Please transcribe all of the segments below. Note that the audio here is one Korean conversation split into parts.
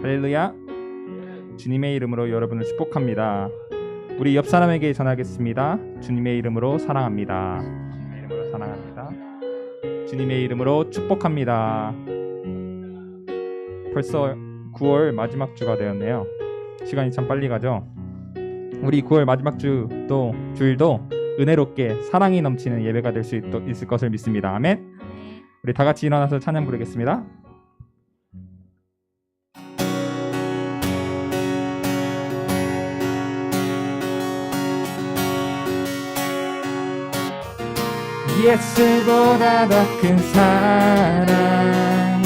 할렐루야. 주님의 이름으로 여러분을 축복합니다. 우리 옆 사람에게 전하겠습니다. 주님의 이름으로 사랑합니다. 주님의 이름으로 사랑합니다. 주님의 이름으로 축복합니다. 벌써 9월 마지막 주가 되었네요. 시간이 참 빨리 가죠. 우리 9월 마지막 주일도 은혜롭게 사랑이 넘치는 예배가 될 수 있을 것을 믿습니다. 아멘. 우리 다 같이 일어나서 찬양 부르겠습니다. 예수보다 더 큰 사랑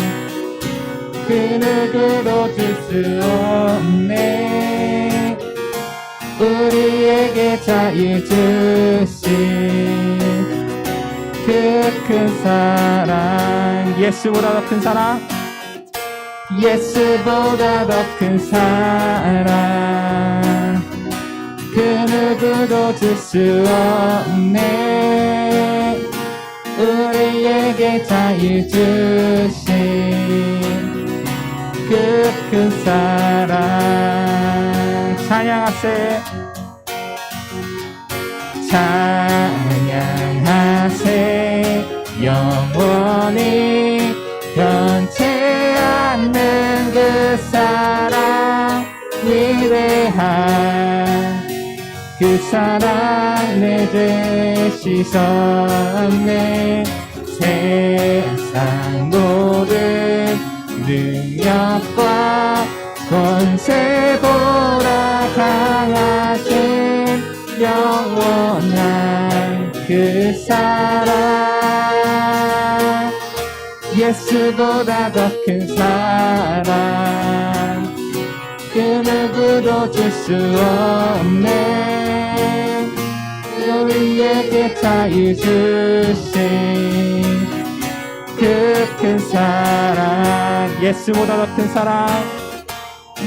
그 누구도 줄 수 없네. 우리에게 자유 주신 그 큰 사랑, 예수보다 더 큰 사랑, 예수보다 더 큰 사랑 그 누구도 줄 수 없네. 우리에게 자유 주신 그 큰 사랑 찬양하세. 찬양하세. 영원히 변치 않는 그 사랑 위대한 그 사랑 내 죄 씻었네. 세상 모든 능력과 권세보다 강하신 영원한 그 사랑, 예수보다 더 큰 사랑 그 누구도 줄 수 없네. 우리에게 자유 주신 그 큰 사랑, 예수보다 더 큰 사랑,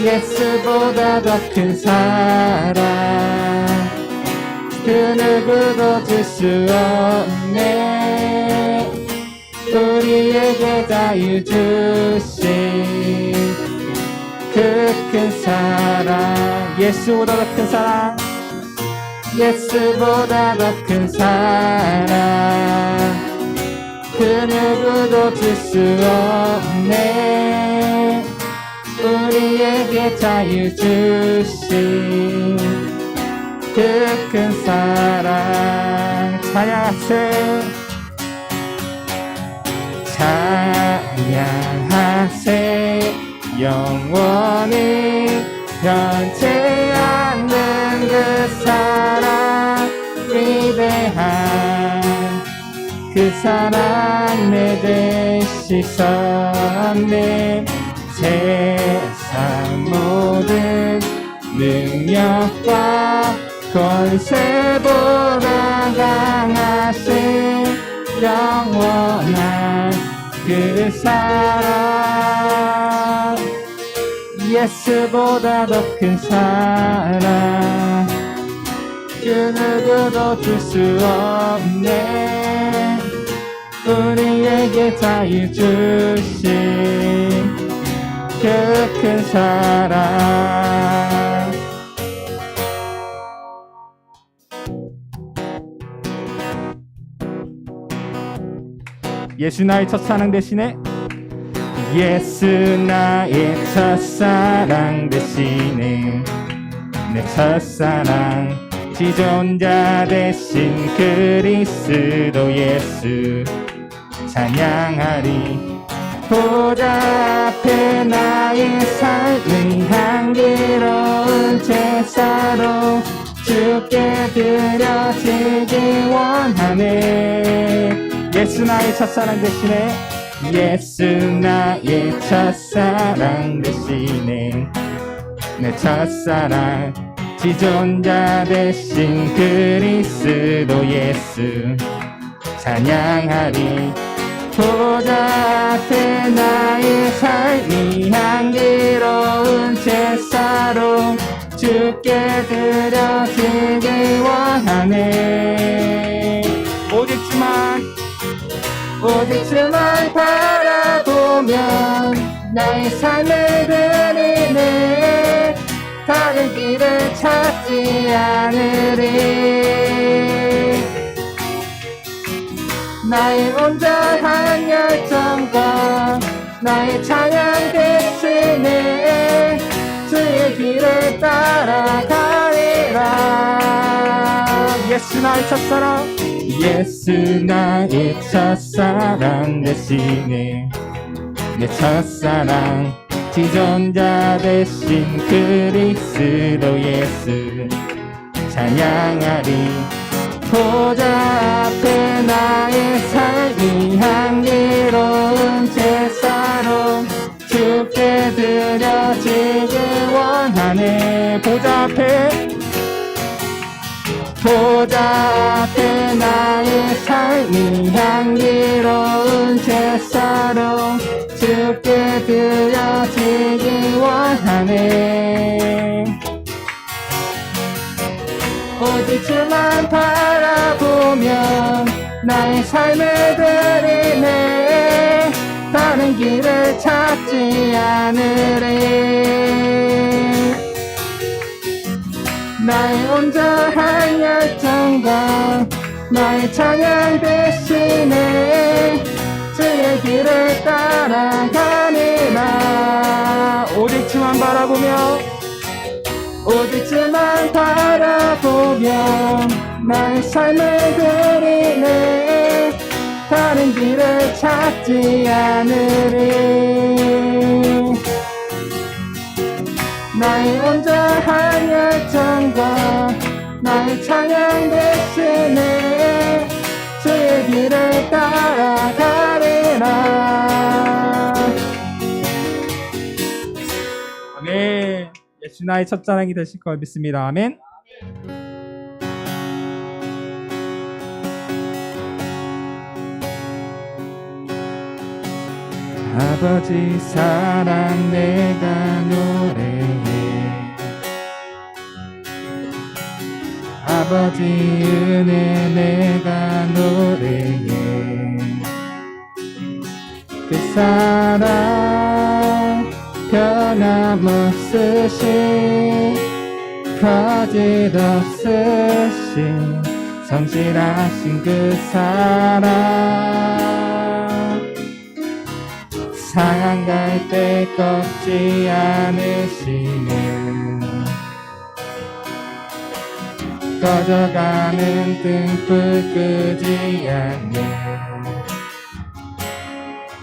예수보다 더 큰 사랑 그 누구도 줄 수 없네. 우리에게 자유 주신 그 큰 사랑, 예수보다 더 큰 사랑, 예수보다 더 큰 사랑 그 누구도 줄 수 없네. 우리에게 자유 주신 그 큰 사랑 찬양하세. 찬양하세. 영원히 변치 않는 그 사랑 위대한 그 사랑 내 죄 씻었네. 세상 모든 능력과 권세보다 강하신 영원한 그 사랑, 예수보다 더 큰 사랑 그 누구도 줄 수 없네. 우리에게 자유 주신 그 큰 사랑. 예수 나의 첫사랑 대신에, 예수 나의 첫사랑 대신에 내 첫사랑 지존자 대신 그리스도 예수 찬양하리. 보좌 앞에 나의 삶의 향기로운 제사로 주께 드려지기 원하네. 예수 나의 첫사랑 대신에, 예수 나의 첫사랑 대신에 내 첫사랑 지존자 대신 그리스도 예수 찬양하리. 보좌 앞에 나의 삶이 향기로운 제사로 주께 드려지기 원하네. 오직 주만 바라보면 나의 삶을 드리네. 다른 길을 찾지 않으리. 나의 온전한 열정과 나의 찬양 대신에 주의 길을 따라가리라. 예수 나의 첫사랑, 예수 나의 첫사랑 대신에 내 첫사랑 지존자 대신 그리스도 예수 찬양하리. 보좌 앞에 나의 삶이 향기로운 제사로 주께 드려지길 원하네. 보좌 앞에 나의 삶이 향기로운 제사로 주께 드려지길 원하네. 오직 주만 바라보면 나의 삶을 드리네. 다른 길을 찾지 않으리. 나의 온전한 열정과 나의 찬양 대신에 주의 길을 따라가니라. 오직 주만 바라보며 오직 주만 바라보며 나의 삶을 드리네. 다른 길을 찾지 않으리. 나의 온전한 열정과 나의 찬양 대신에 주의 길을 따라가리라. 아멘. 예수 나의 첫사랑이 되실 걸 믿습니다. 아멘. 아버지 사랑 내가 노래해. 아버지 은혜 내가 노래해. 그 사랑 변함없으신 거짓없으신 성실하신 그 사랑. 상할 때 꺾지 않으시는 꺼져가는 등불 끄지 않는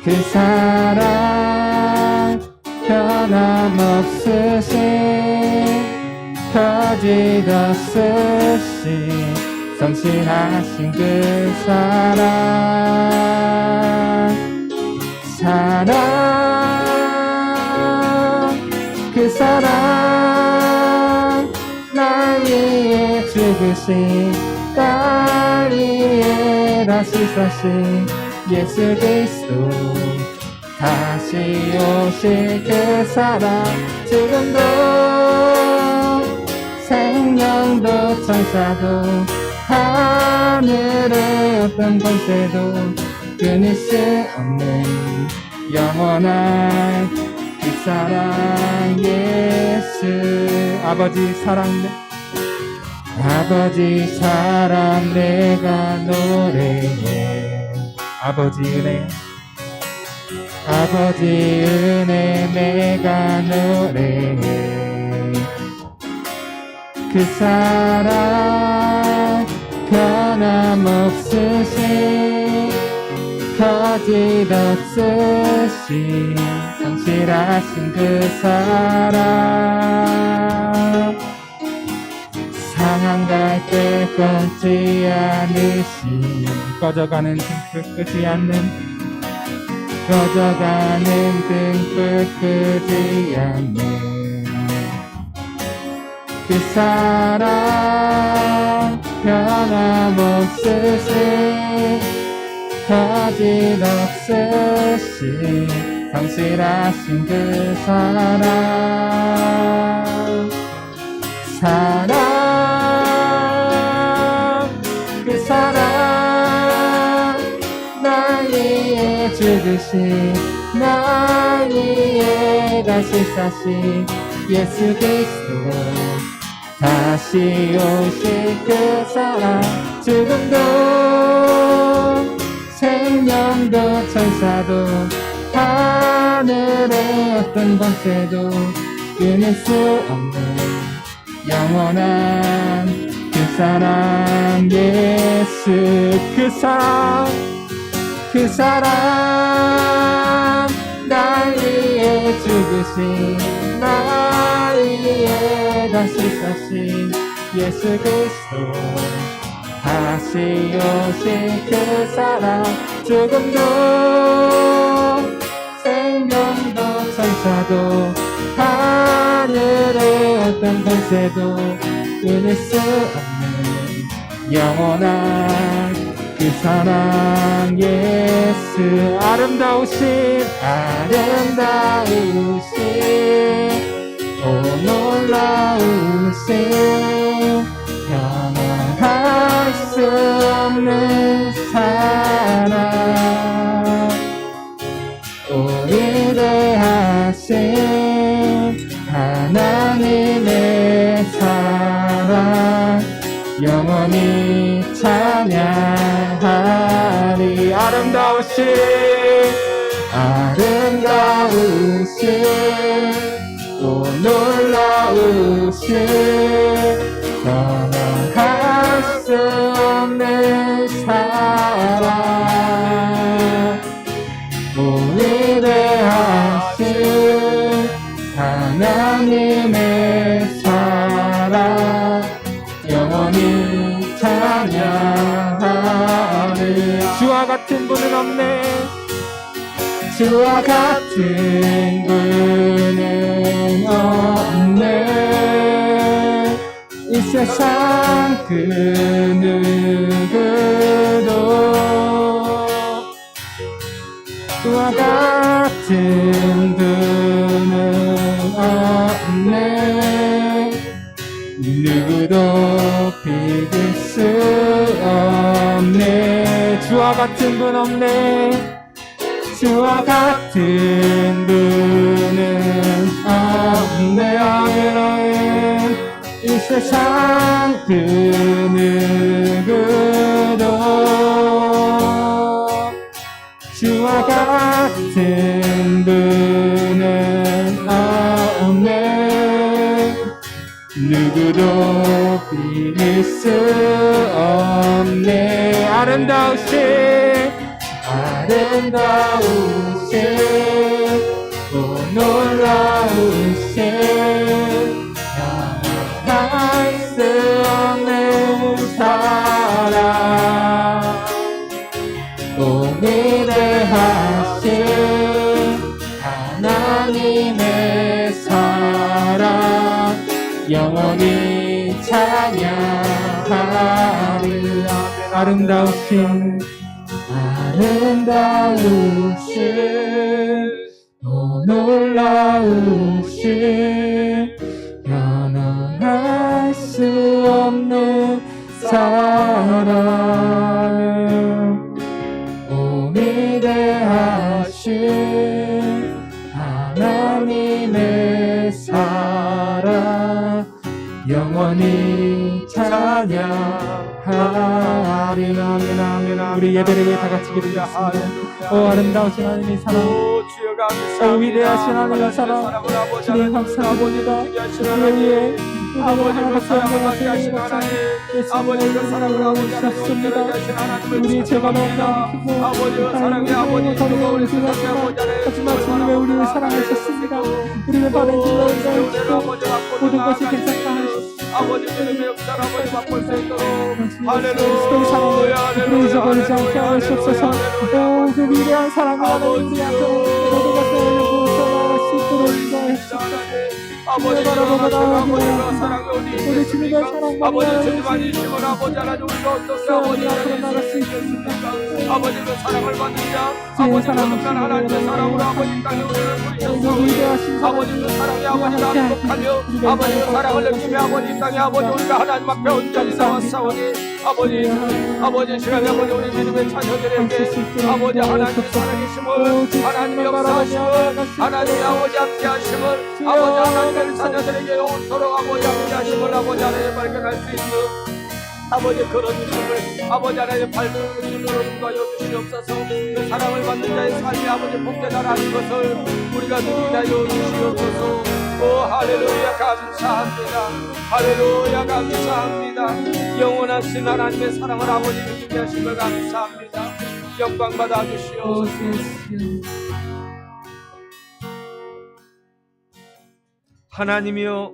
그 사랑 변함없으신 거짓없으신 성실하신 그 사랑. 그 사랑 날 위해 죽으신 날 위해 다시 사신 예수 그리스도 다시 오실 그 사랑. 지금도 생명도 천사도 하늘의 어떤 권세도 끊을 수 없는 영원한 그 사랑 예수. 아버지 사랑 내가 노래해. 아버지 은혜 내가 노래해. 그 사랑 변함없으신 거짓없으신 성실하신 그 사랑. 상한 갈 때 꺼지 않으신 꺼져가는 등불 끄지 않는 꺼져가는 등불 끄지 않는 그 사랑 변함없으신 거짓없으신 성실하신 그 사랑. 그 사랑 날 위해 죽으신 날 위해 다시 사신 예수 그리스도 다시 오실 그 사랑 죽음도 생명도 천사도 하늘의 어떤 권세도 끊을 수 없는 영원한 그 사랑 예수 그 사랑 날 위해 죽으신 날 위해 다시 사신 예수 그리스도 다시 오실 그 사랑 죽음도 생명도 천사도 하늘의 어떤 권세도 끊을 수 없는 영원한 그 사랑 예수 아름다우신 오 놀라우신 변할 수 없는 사랑 오 위대하신 하나님의 사랑 영원히 찬양하리 아름다우신 오 놀라우신 변할 수 없는 사랑 오 위대하신 하나님의 사랑 영원히 찬양하리 주와 같은 분은 없네 주와 같은 분은 없네 이 세상 그 누구도 주와 같은 분은 없네 누구도 비길 수 없네 주와 같은 분 없네 주와 같은 분은 없네 아멘 이 세상 그 누구도 주와 같은 분은 없네 누구도 비길 수 없네 아름다우신 오 놀라우신 변할 수 없는 사랑 오 위대하신 하나님의 사랑 영원히 찬양하리 아름다우신 오 놀라우신 변할 수 없는 사랑 오 위대하신 하나님의 사랑 영원히 찬양하리 우리 예배를 다 같이 기도하겠습니다. 오 아름다우신 하나님의 사랑 오 위대하신 하나님의 사랑 주님 감사합니다. 주님 아버지 하나님 아버지가 사랑으로 주셨습니다. 우리 죄가 너무 크고 하나님의 거룩을 하지만 주님의 우리를 사랑하셨습니다. 우리를 받은 길로 인도하시고 모든 것이 괜찮다 하셨습니다. 아버지 주님의 역사를 아버지 맛볼 수 있도록 할렐루야 우리 잊어버리지 않게 하시옵소서. 그 위대한 사랑을 우리 앞에 모든 것을 전할 수 있도록 인도하시옵소서. 아버지 아버지가 사랑해 우리 주님의 사랑 아버지 주님 아니시면 아버지 하나님 우리가 어떻게 아버지 앞으로 나갈 수 있겠습니까? 아버지 그 사랑을 받는 자, 아버지 거듭난 하나님의 사랑으로 아버지 땅에 우리를 부르셨사오니 아버지 그 사랑이 아버지 난독하며 아버지 그 사랑을 느끼며 아버지 땅에 아버지 우리가 하나님 앞에 온전히 나왔사오니 아버지 시간에 아버지 우리 믿음의 자녀들에게 아버지 하나님의 살아계심을 하나님의 역사하심을 하나님의 아버지 함께하심을 아버지 하나님의 자녀들에게 영원토록 아버지 함께하심을 아버지 하나님 발견할 수 있는 아버지 그런 믿음을 아버지 하나님 발견하는 눈과 여주시옵소서. 그 사랑을 받는 자의 삶이 아버지 복되다라는 것을 우리가 누리나 여주시옵소서. 오 할렐루야 감사합니다. 할렐루야 감사합니다. 영원하신 하나님의 사랑을 아버지 믿게 하신 걸 감사합니다. 영광 받아 주시옵소서. 하나님이여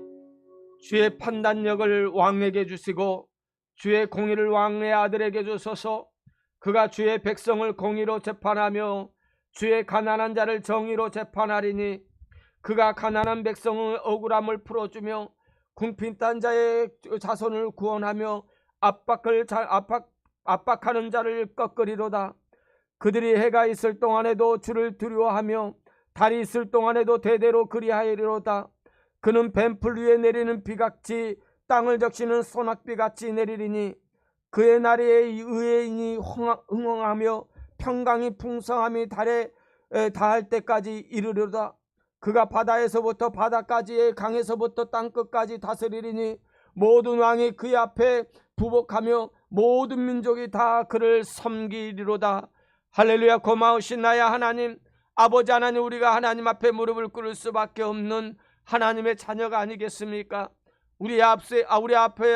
주의 판단력을 왕에게 주시고 주의 공의를 왕의 아들에게 주소서. 그가 주의 백성을 공의로 재판하며 주의 가난한 자를 정의로 재판하리니 그가 가난한 백성의 억울함을 풀어주며 궁핍 딴 자의 자손을 구원하며 압박하는 자를 꺾으리로다. 그들이 해가 있을 동안에도 주를 두려워하며 달이 있을 동안에도 대대로 그리하리로다. 그는 뱀풀 위에 내리는 비같이 땅을 적시는 소낙비같이 내리리니 그의 날에 의인이 흥황하며 평강이 풍성함이 달에 닿을 때까지 이르리로다. 그가 바다에서부터 바다까지의 강에서부터 땅끝까지 다스리리니 모든 왕이 그의 앞에 부복하며 모든 민족이 다 그를 섬기리로다. 할렐루야. 고마우신 나의 하나님 아버지 하나님, 우리가 하나님 앞에 무릎을 꿇을 수밖에 없는 하나님의 자녀가 아니겠습니까? 우리 앞에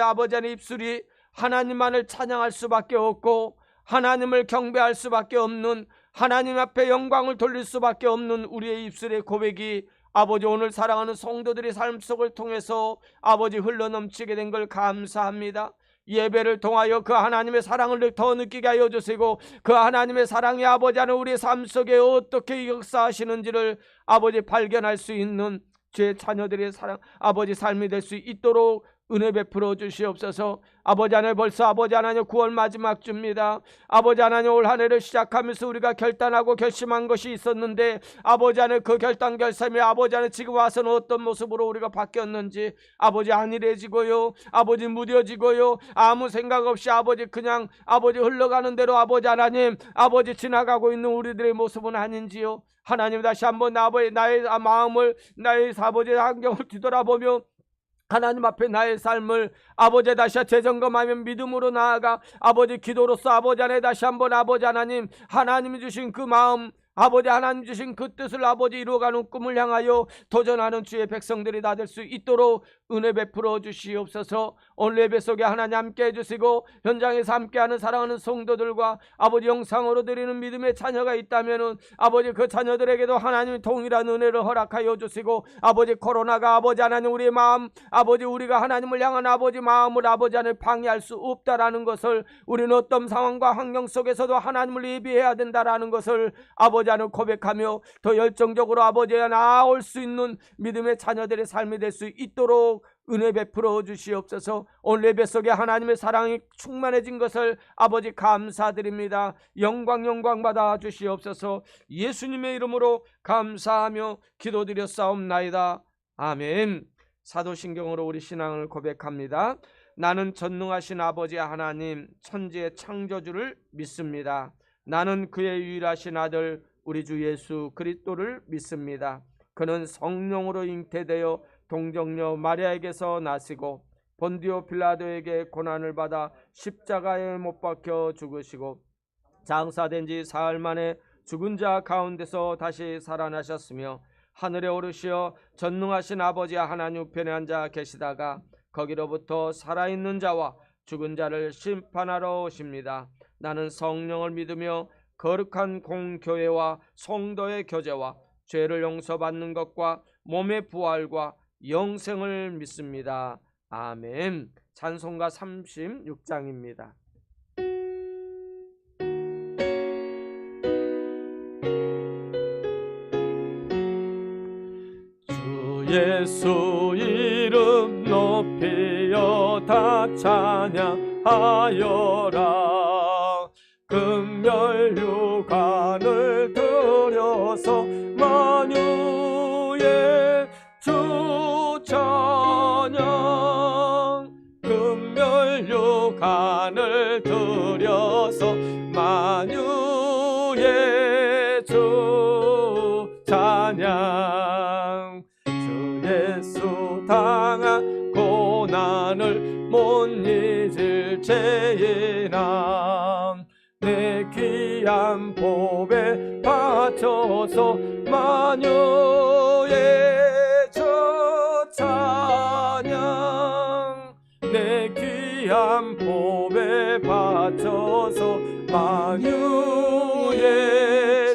아버지 하나님 입술이 하나님만을 찬양할 수밖에 없고 하나님을 경배할 수밖에 없는, 하나님 앞에 영광을 돌릴 수밖에 없는 우리의 입술의 고백이 아버지 오늘 사랑하는 성도들의 삶 속을 통해서 아버지 흘러넘치게 된 걸 감사합니다. 예배를 통하여 그 하나님의 사랑을 더 느끼게 하여 주시고 그 하나님의 사랑이 아버지 하나님 우리의 삶 속에 어떻게 역사하시는지를 아버지 발견할 수 있는 제 자녀들의 사랑 아버지 삶이 될 수 있도록 은혜 베풀어 주시옵소서. 아버지 하나님, 벌써 아버지 하나님 9월 마지막 주입니다. 아버지 하나님, 올 한 해를 시작하면서 우리가 결단하고 결심한 것이 있었는데 아버지 하나님 그 결단 결심이 아버지 하나님 지금 와서는 어떤 모습으로 우리가 바뀌었는지 아버지 안일해지고요, 아버지 무뎌지고요, 아무 생각 없이 아버지 그냥 아버지 흘러가는 대로 아버지 하나님 아버지 지나가고 있는 우리들의 모습은 아닌지요. 하나님 다시 한번 나의 마음을 나의 아버지의 환경을 뒤돌아보며 하나님 앞에 나의 삶을 아버지 다시 재점검하며 믿음으로 나아가 아버지 기도로서 아버지 안에 다시 한번 아버지 하나님 하나님이 주신 그 마음 아버지 하나님 주신 그 뜻을 아버지 이루어가는 꿈을 향하여 도전하는 주의 백성들이 다 될 수 있도록 은혜 베풀어 주시옵소서. 오늘 예배 속에 하나님 함께 해주시고 현장에서 함께하는 사랑하는 성도들과 아버지 영상으로 드리는 믿음의 자녀가 있다면 아버지 그 자녀들에게도 하나님이 동일한 은혜를 허락하여 주시고 아버지 코로나가 아버지 하나님 우리의 마음 아버지 우리가 하나님을 향한 아버지 마음을 아버지 하나님 방해할 수 없다라는 것을, 우리는 어떤 상황과 환경 속에서도 하나님을 예비해야 된다라는 것을 아버지 하나님 고백하며 더 열정적으로 아버지에 나아올 수 있는 믿음의 자녀들의 삶이 될 수 있도록 은혜 베풀어 주시옵소서. 오늘 예배 속에 하나님의 사랑이 충만해진 것을 아버지 감사드립니다. 영광 받아 주시옵소서. 예수님의 이름으로 감사하며 기도드렸사옵나이다. 아멘. 사도신경으로 우리 신앙을 고백합니다. 나는 전능하신 아버지 하나님 천지의 창조주를 믿습니다. 나는 그의 유일하신 아들 우리 주 예수 그리스도를 믿습니다. 그는 성령으로 잉태되어 동정녀 마리아에게서 나시고 본디오 빌라도에게 고난을 받아 십자가에 못 박혀 죽으시고 장사된 지 사흘 만에 죽은 자 가운데서 다시 살아나셨으며 하늘에 오르시어 전능하신 아버지 하나님 우편에 앉아 계시다가 거기로부터 살아있는 자와 죽은 자를 심판하러 오십니다. 나는 성령을 믿으며 거룩한 공교회와 성도의 교제와 죄를 용서받는 것과 몸의 부활과 영생을 믿습니다. 아멘. 찬송가 36장입니다. 주 예수 이름 높이여 다 찬양하여라. 금년 만유의 주 찬양. 금멸류관을 들여서 만유의 주 찬양. 주 예수 당한 고난을 못 잊을 죄인아, 내 귀한 보배 바쳐서 만유의 주 찬양. 내 귀한 보배 바쳐서 만유의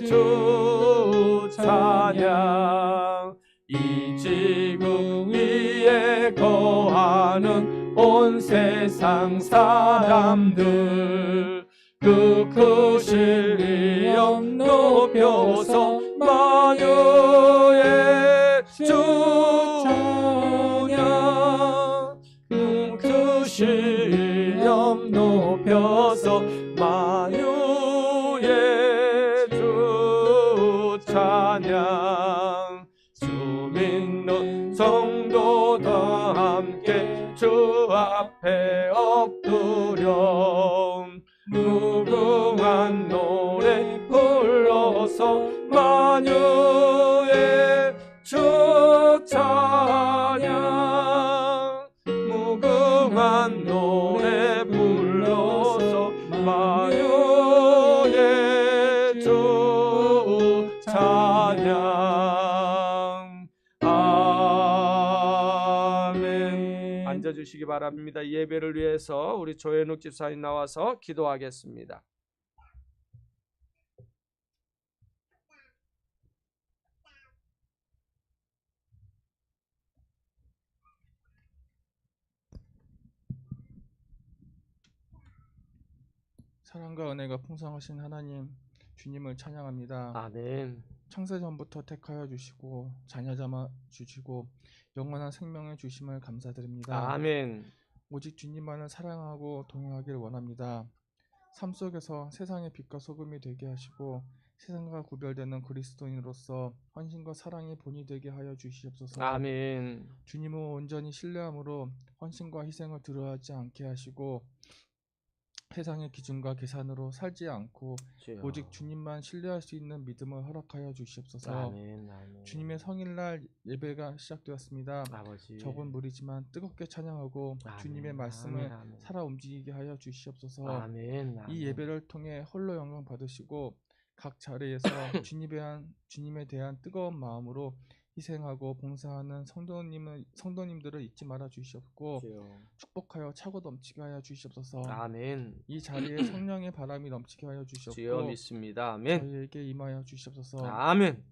주 찬양. 이 지구 위에 거하는 온 세상 사람들, 그 크신 이름 높여서 만유의 주 찬양. 그 크신 이름 높여서 만유의 주 찬양. 주 믿는 성도들 함께 주 앞에 엎드려 무궁한 노래 불러서 만유의 주 찬양. 무궁한 노래 불러서 만유의 주 찬양. 아멘. 앉아주시기 바랍니다. 예배를 위해서 우리 조현욱 집사님 나와서 기도하겠습니다. 사랑과 은혜가 풍성하신 하나님, 주님을 찬양합니다. 아멘. 창세전부터 택하여 주시고 자녀 삼아 주시고 영원한 생명을 주심을 감사드립니다. 아멘. 오직 주님만을 사랑하고 동행하길 원합니다. 삶 속에서 세상의 빛과 소금이 되게 하시고 세상과 구별되는 그리스도인으로서 헌신과 사랑의 본이 되게 하여 주시옵소서. 아멘. 주님을 온전히 신뢰함으로 헌신과 희생을 두려워하지 않게 하시고 세상의 기준과 계산으로 살지 않고 주여. 오직 주님만 신뢰할 수 있는 믿음을 허락하여 주시옵소서. 아멘. 아멘. 주님의 성일날 예배가 시작되었습니다. 아버지. 적은 무리지만 뜨겁게 찬양하고 아멘. 주님의 말씀을 아멘. 아멘. 살아 움직이게 하여 주시옵소서. 아멘. 아멘. 이 예배를 통해 홀로 영광 받으시고 각 자리에서 주님에 대한 뜨거운 마음으로 희생하고 봉사하는 성도님들을 잊지 말아 주시옵고 주여. 축복하여 차고 넘치게 하여 주시옵소서. 아멘. 이 자리에 성령의 바람이 넘치게 하여 주여 주시옵고 믿습니다. 아멘. 저희에게 임하여 주시옵소서. 아멘.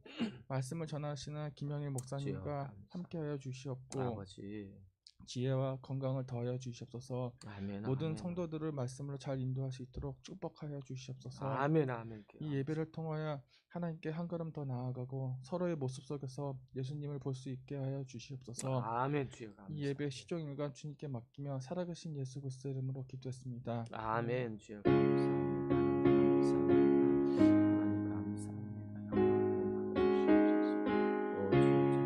말씀을 전하시는 김영일 목사님과 주여, 함께하여 주시옵고 아버지. 지혜와 건강을 더하여 주시옵소서. 아멘. 모든 아멘. 성도들을 말씀으로 잘 인도할 수 있도록 축복하여 주시옵소서. 아멘. 아멘. 이 예배를 통하여 하나님께 한 걸음 더 나아가고 서로의 모습 속에서 예수님을 볼 수 있게 하여 주시옵소서. 아멘. 주여 감사합니다. 이 예배 시종일관 주님께 맡기며 살아계신 예수 그리스도 이름으로 기도했습니다. 아멘. 주여 감사합니다. 하나님 감사합니다. 하나님 감사합니다. 영광 받아주시옵소서.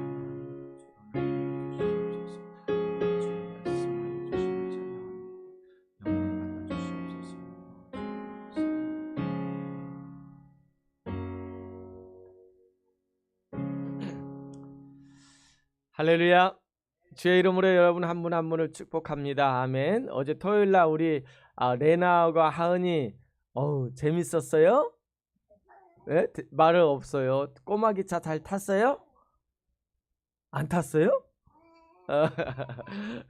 할렐루야. 주의 이름으로 여러분 한 분 한 분을 축복합니다. 아멘. 어제 토요일날 우리 레나와 하은이 재밌었어요? 네? 말을 없어요. 꼬마 기차 잘 탔어요? 안 탔어요?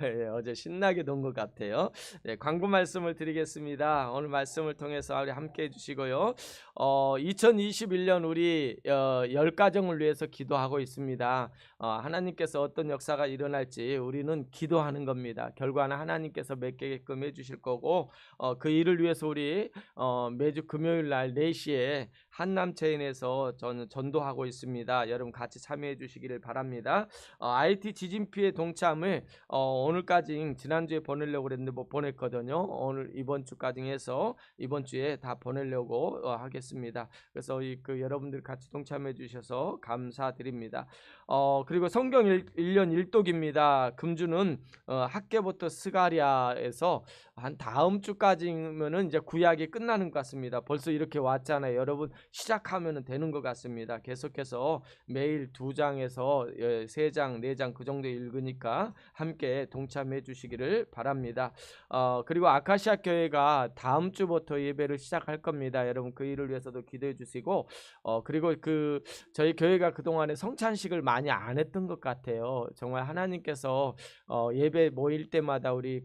예, 어제 신나게 논 것 같아요. 네, 광고 말씀을 드리겠습니다. 오늘 말씀을 통해서 우리 함께 해주시고요. 2021년 우리 10가정을 위해서 기도하고 있습니다. 하나님께서 어떤 역사가 일어날지 우리는 기도하는 겁니다. 결과는 하나님께서 맺게끔 해주실 거고 그 일을 위해서 우리 매주 금요일 날 4시에 한남체인에서 저는 전도하고 있습니다. 여러분 같이 참여해 주시기를 바랍니다. IT 지진 피해 동참을 오늘까지 지난주에 보내려고 그랬는데 못 보냈거든요. 오늘 이번 주까지 해서 이번 주에 다 보내려고 하겠습니다. 그래서 그 여러분들 같이 동참해 주셔서 감사드립니다. 그리고 성경 1년 1독입니다. 금주는 학계부터 스가랴에서 한 다음 주까지면은 이제 구약이 끝나는 것 같습니다. 벌써 이렇게 왔잖아요. 여러분 시작하면 되는 것 같습니다. 계속해서 매일 2장에서 3장, 4장 그 정도 읽으니까 함께 동참해 주시기를 바랍니다. 그리고 아카시아 교회가 다음 주부터 예배를 시작할 겁니다. 여러분 그 일을 위해서도 기도해 주시고 그리고 저희 교회가 그동안에 성찬식을 많이 안 했던 것 같아요. 정말 하나님께서 예배 모일 때마다 우리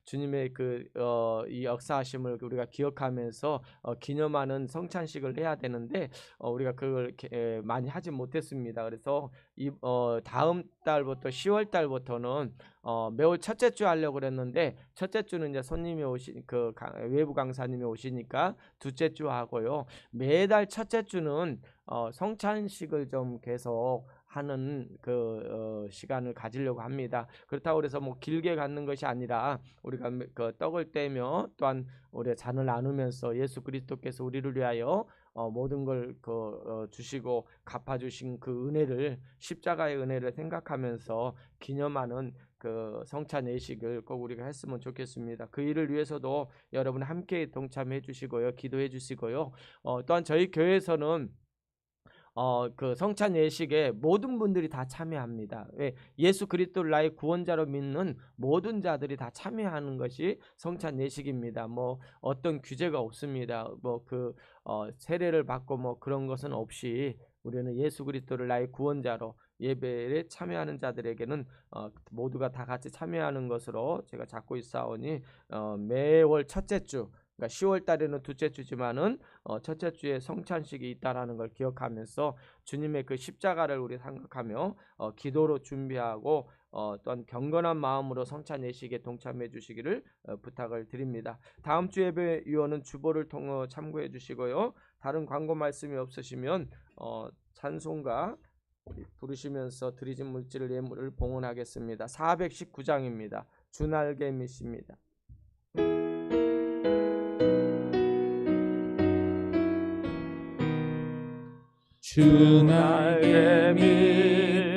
주님의 이 역사하심을 우리가 기억하면서 기념하는 성찬식을 해야 되는데 우리가 그걸 많이 하지 못했습니다. 그래서 다음 달부터 10월 달부터는 매월 첫째 주 하려고 그랬는데 첫째 주는 이제 손님이 외부 강사님이 오시니까 둘째 주 하고요. 매달 첫째 주는 성찬식을 좀 계속 하는 시간을 가지려고 합니다. 그렇다고 해서 뭐 길게 갖는 것이 아니라 우리가 떡을 떼며 또한 우리의 잔을 나누면서 예수 그리스도께서 우리를 위하여 모든 걸 주시고 갚아주신 그 은혜를, 십자가의 은혜를 생각하면서 기념하는 성찬 예식을 꼭 우리가 했으면 좋겠습니다. 그 일을 위해서도 여러분 함께 동참해 주시고요, 기도해 주시고요. 또한 저희 교회에서는 성찬 예식에 모든 분들이 다 참여합니다. 왜? 예수 그리스도를 나의 구원자로 믿는 모든 자들이 다 참여하는 것이 성찬 예식입니다. 뭐 어떤 규제가 없습니다. 세례를 받고 뭐 그런 것은 없이 우리는 예수 그리스도를 나의 구원자로 예배에 참여하는 자들에게는 모두가 다 같이 참여하는 것으로 제가 잡고 있사오니 매월 첫째 주, 그러니까 10월 달에는 둘째 주지만은 첫째 주에 성찬식이 있다라는 걸 기억하면서 주님의 그 십자가를 우리 생각하며 기도로 준비하고 또한 경건한 마음으로 성찬 예식에 동참해 주시기를 부탁을 드립니다. 다음 주 예배 유언은 주보를 통해 참고해 주시고요. 다른 광고 말씀이 없으시면 찬송가 부르시면서 드리진 물질을 예물을 봉헌하겠습니다. 419장입니다. 주날개미십니다. 주날개미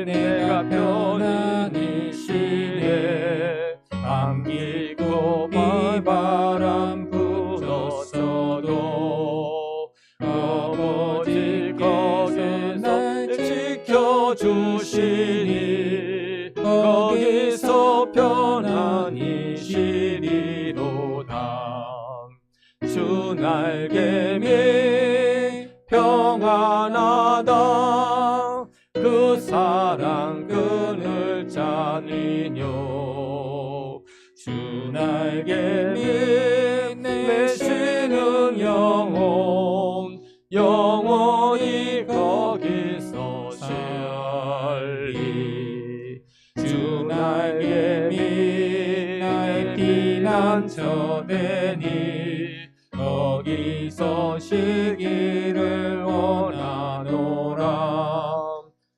내가 편안히 쉬네 안기고 비바람 불었어도 넘어질 것에 날 지켜주시니 거기서 편안히 쉬리로다. 주날개미 평안하다 그 사랑 끈을 짜니뇨. 주날개미 내쉬는 영혼이 거기서 살리. 주날개미 나의 피난처 되니 거기서 쉬기를 원하노라.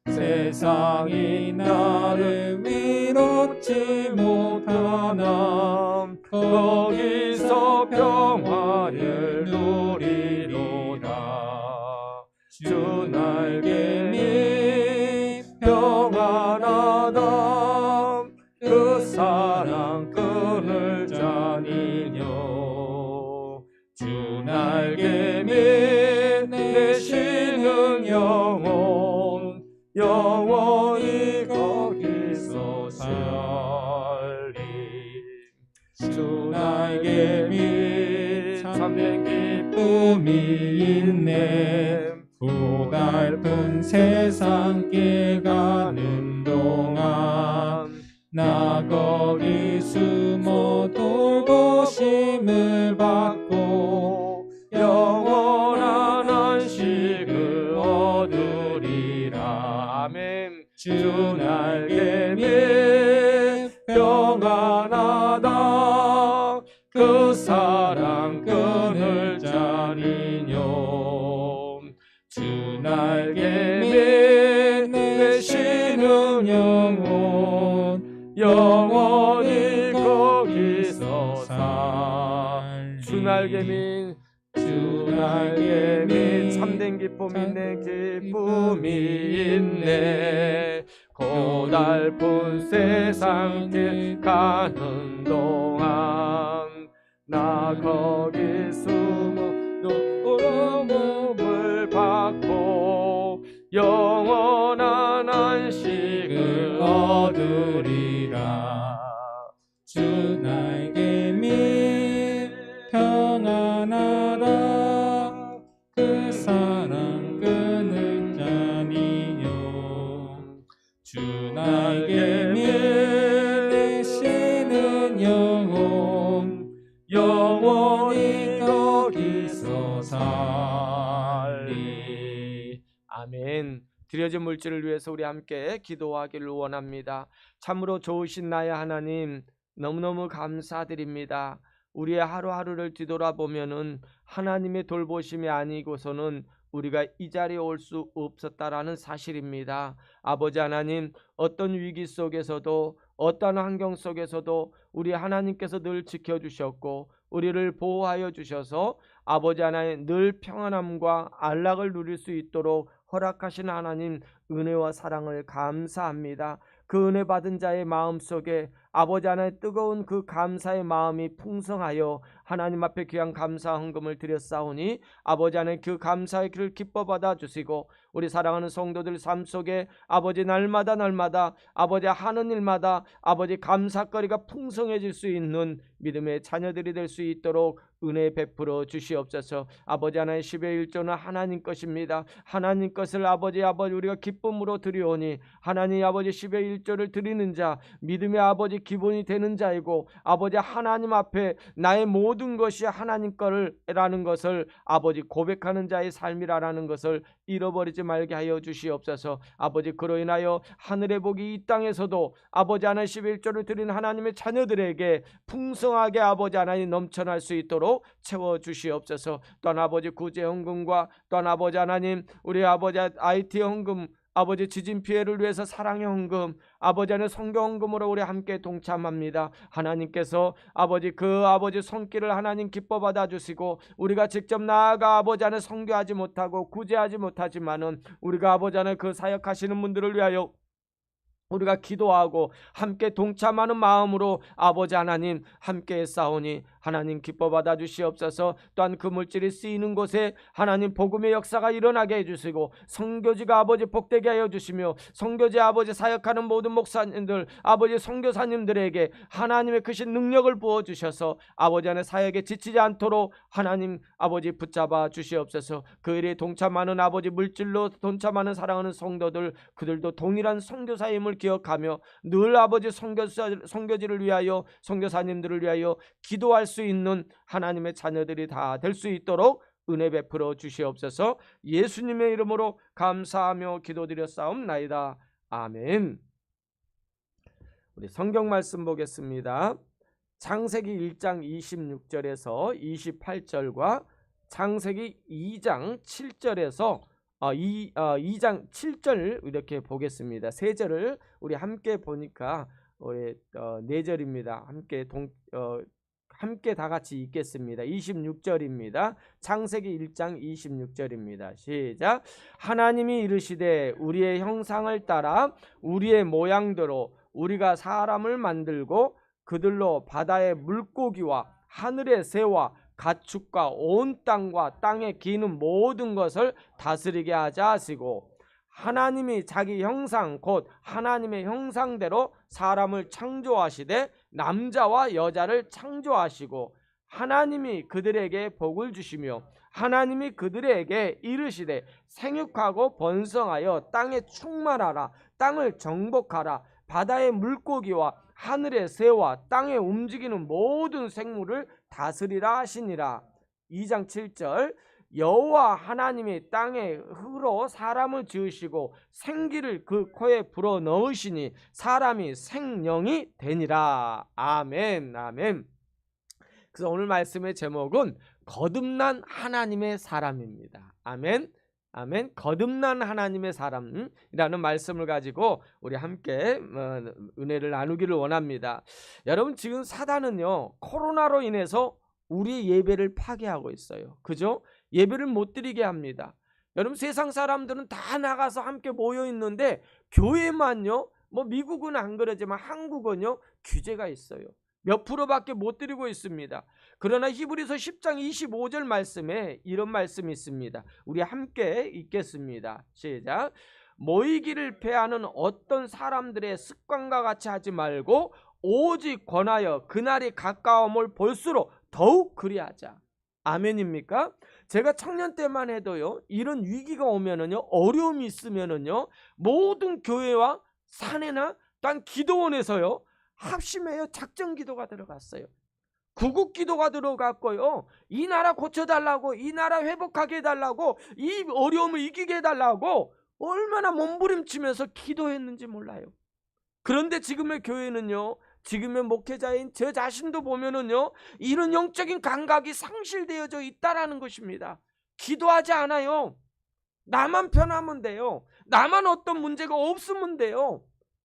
세상이 나를 위롭지 못하나 거기서 평화를 누리리라. 주날개미 평안하다 그 사랑 끈을 짜니뇨. 주날개미 내쉬는 영혼이 거기서 살리. 주날개미 참된 기쁨이 있네 고달픈 세상길 가는 동안 나 거기 숨어 돌보심을 받고 영원한 안식을 얻으리라. 아멘. 주날개미 평안하다 그 사랑 끈을 짜니뇨. 영원히 거기서 살. 주 날개미 참된 기쁨이 있네, 기쁨이 있네. 고달픈 세상 길 가는 동안 나 거기 숨어 도움을 받고 영원한 안식을 얻으리라. 주 나에게 미 평안하다. 그 사랑 끊을 자니요. 주 나에게 되시는 영혼 영원히 거기서 살리. 아멘. 드려진 물질을 위해서 우리 함께 기도하기를 원합니다. 참으로 좋으신 나의 하나님, 너무너무 감사드립니다. 우리의 하루하루를 뒤돌아보면은 하나님의 돌보심이 아니고서는 우리가 이 자리에 올 수 없었다라는 사실입니다. 아버지 하나님, 어떤 위기 속에서도 어떤 환경 속에서도 우리 하나님께서 늘 지켜주셨고 우리를 보호하여 주셔서 아버지 하나님 늘 평안함과 안락을 누릴 수 있도록 허락하신 하나님 은혜와 사랑을 감사합니다. 그 은혜 받은 자의 마음속에 아버지 하나님 뜨거운 그 감사의 마음이 풍성하여 하나님 앞에 귀한 감사 헌금을 드렸사오니 아버지 하나님 그 감사의 길을 기뻐 받아주시고 우리 사랑하는 성도들 삶 속에 아버지 날마다 아버지 하는 일마다 아버지 감사거리가 풍성해질 수 있는 믿음의 자녀들이 될 수 있도록 은혜 베풀어 주시옵소서. 아버지 하나님 10의 1조는 하나님 것입니다. 하나님 것을 아버지 우리가 기쁨으로 드리오니 하나님 아버지 10의 1조를 드리는 자 믿음의 아버지 기본이 되는 자이고 아버지 하나님 앞에 나의 모든 것이 하나님 거라는 것을 아버지 고백하는 자의 삶이라는 것을 잃어버리지 말게 하여 주시옵소서. 아버지 그로 인하여 하늘의 복이 이 땅에서도 아버지 하나님 11조를 드린 하나님의 자녀들에게 풍성하게 아버지 하나님 넘쳐날 수 있도록 채워 주시옵소서. 또한 아버지 구제 헌금과 또한 아버지 하나님 우리 아버지 IT 헌금 아버지 지진 피해를 위해서 사랑의 헌금 아버지 하나님 선교 헌금으로 우리 함께 동참합니다. 하나님께서 아버지 그 아버지 손길을 하나님 기뻐 받아주시고 우리가 직접 나아가 아버지 하나님 선교하지 못하고 구제하지 못하지만은 우리가 아버지 하나님 그 사역하시는 분들을 위하여 우리가 기도하고 함께 동참하는 마음으로 아버지 하나님 함께 싸우니 하나님 기뻐 받아 주시옵소서. 또한 그 물질이 쓰이는 곳에 하나님 복음의 역사가 일어나게 해주시고 선교지가 아버지 복되게 하여 주시며 선교지 아버지 사역하는 모든 목사님들 아버지 선교사님들에게 하나님의 크신 능력을 부어주셔서 아버지 안에 사역에 지치지 않도록 하나님 아버지 붙잡아 주시옵소서. 그 일에 동참하는 아버지 물질로 동참하는 사랑하는 성도들 그들도 동일한 선교사임을 기억하며 늘 아버지 선교지를 위하여 선교사님들을 위하여 기도할 수 있는 하나님의 자녀들이 다 될 수 있도록 은혜 베풀어 주시옵소서. 예수님의 이름으로 감사하며 기도드렸사옵나이다. 아멘. 우리 성경 말씀 보겠습니다. 창세기 1장 26절에서 28절과 창세기 2장 7절에서 2장 7절 이렇게 보겠습니다. 세 절을 우리 함께 보니까 우리 4절입니다. 함께 다 같이 읽겠습니다. 26절입니다. 창세기 1장 26절입니다. 시작. 하나님이 이르시되 우리의 형상을 따라 우리의 모양대로 우리가 사람을 만들고 그들로 바다의 물고기와 하늘의 새와 가축과 온 땅과 땅에 기는 모든 것을 다스리게 하자 하시고 하나님이 자기 형상 곧 하나님의 형상대로 사람을 창조하시되 남자와 여자를 창조하시고 하나님이 그들에게 복을 주시며 하나님이 그들에게 이르시되 생육하고 번성하여 땅에 충만하라 땅을 정복하라 바다의 물고기와 하늘의 새와 땅에 움직이는 모든 생물을 다스리라 하시니라. 2장 7절 여호와 하나님이 땅에 흙으로 사람을 지으시고 생기를 그 코에 불어 넣으시니 사람이 생령이 되니라. 아멘. 아멘. 그래서 오늘 말씀의 제목은 거듭난 하나님의 사람입니다. 아멘. 아멘. 거듭난 하나님의 사람이라는 말씀을 가지고 우리 함께 은혜를 나누기를 원합니다. 여러분, 지금 사단은요, 코로나로 인해서 우리의 예배를 파괴하고 있어요. 그죠? 예배를 못 드리게 합니다. 여러분, 세상 사람들은 다 나가서 함께 모여 있는데 교회만요, 뭐 미국은 안 그러지만 한국은요, 규제가 있어요. 몇 프로밖에 못 드리고 있습니다. 그러나 히브리서 10장 25절 말씀에 이런 말씀이 있습니다. 우리 함께 읽겠습니다. 시작. 모이기를 패하는 어떤 사람들의 습관과 같이 하지 말고 오직 권하여 그날이 가까움을 볼수록 더욱 그리하자. 아멘입니까? 제가 청년 때만 해도요, 이런 위기가 오면은요, 어려움이 있으면은요, 모든 교회와 사내나 단 기도원에서요, 합심해요 작전 기도가 들어갔어요. 구국 기도가 들어갔고요, 이 나라 고쳐달라고, 이 나라 회복하게 해달라고, 이 어려움을 이기게 해달라고 얼마나 몸부림치면서 기도했는지 몰라요. 그런데 지금의 교회는요, 지금의 목회자인 저 자신도 보면은요, 이런 영적인 감각이 상실되어져 있다라는 것입니다. 기도하지 않아요. 나만 편하면 돼요. 나만 어떤 문제가 없으면 돼요.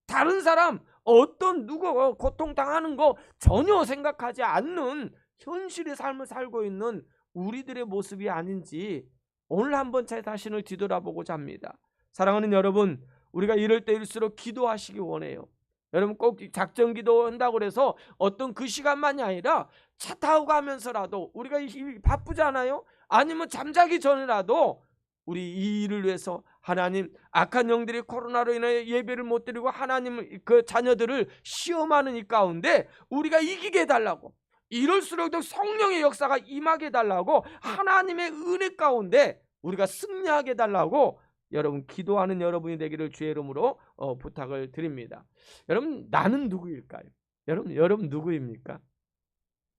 다른 사람 어떤 누구가 고통당하는 거 전혀 생각하지 않는 현실의 삶을 살고 있는 우리들의 모습이 아닌지 오늘 한번 제 자신을 뒤돌아보고자 합니다. 사랑하는 여러분, 우리가 이럴 때일수록 기도하시기 원해요. 여러분, 꼭 작전 기도한다고 해서 어떤 그 시간만이 아니라 차 타고 가면서라도, 우리가 바쁘잖아요. 아니면 잠자기 전이라도 우리 이 일을 위해서 하나님, 악한 영들이 코로나로 인해 예배를 못 드리고 하나님 그 자녀들을 시험하는 이 가운데 우리가 이기게 해달라고, 이럴수록 더 성령의 역사가 임하게 해달라고, 하나님의 은혜 가운데 우리가 승리하게 해달라고 여러분 기도하는 여러분이 되기를 주의 이름으로 부탁을 드립니다. 여러분, 나는 누구일까요? 여러분 누구입니까?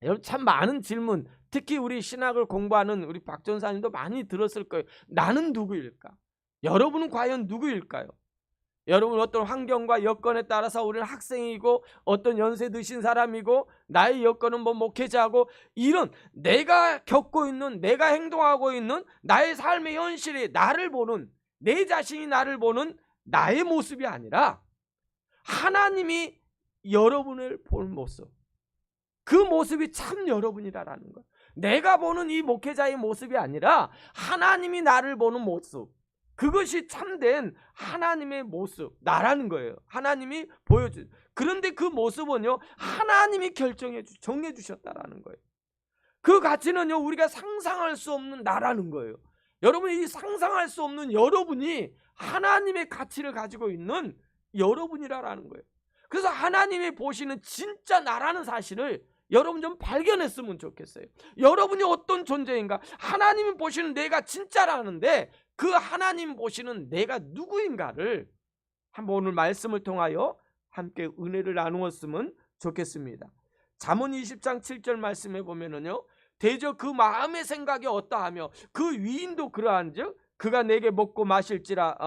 여러분, 참 많은 질문, 특히 우리 신학을 공부하는 우리 박 전사님도 많이 들었을 거예요. 나는 누구일까? 여러분은 과연 누구일까요? 여러분, 어떤 환경과 여건에 따라서 우리는 학생이고 어떤 연세 드신 사람이고 나의 여건은 뭐 목회자고, 이런 내가 겪고 있는, 내가 행동하고 있는 나의 삶의 현실이 나를 보는, 내 자신이 나를 보는 나의 모습이 아니라 하나님이 여러분을 볼 모습, 그 모습이 참 여러분이라는 거예요. 내가 보는 이 목회자의 모습이 아니라 하나님이 나를 보는 모습, 그것이 참된 하나님의 모습, 나라는 거예요. 하나님이 보여준. 그런데 그 모습은요, 하나님이 정해 주셨다라는 거예요. 그 가치는요, 우리가 상상할 수 없는 나라는 거예요. 여러분, 이 상상할 수 없는 여러분이 하나님의 가치를 가지고 있는 여러분이라는 거예요. 그래서 하나님이 보시는 진짜 나라는 사실을 여러분 좀 발견했으면 좋겠어요. 여러분이 어떤 존재인가, 하나님이 보시는 내가 진짜라는데 그 하나님 보시는 내가 누구인가를 한번 오늘 말씀을 통하여 함께 은혜를 나누었으면 좋겠습니다. 잠언 20장 7절 말씀에 보면은요, 대저 그 마음의 생각이 어떠하며 그 위인도 그러한즉 그가 내게 먹고 마시라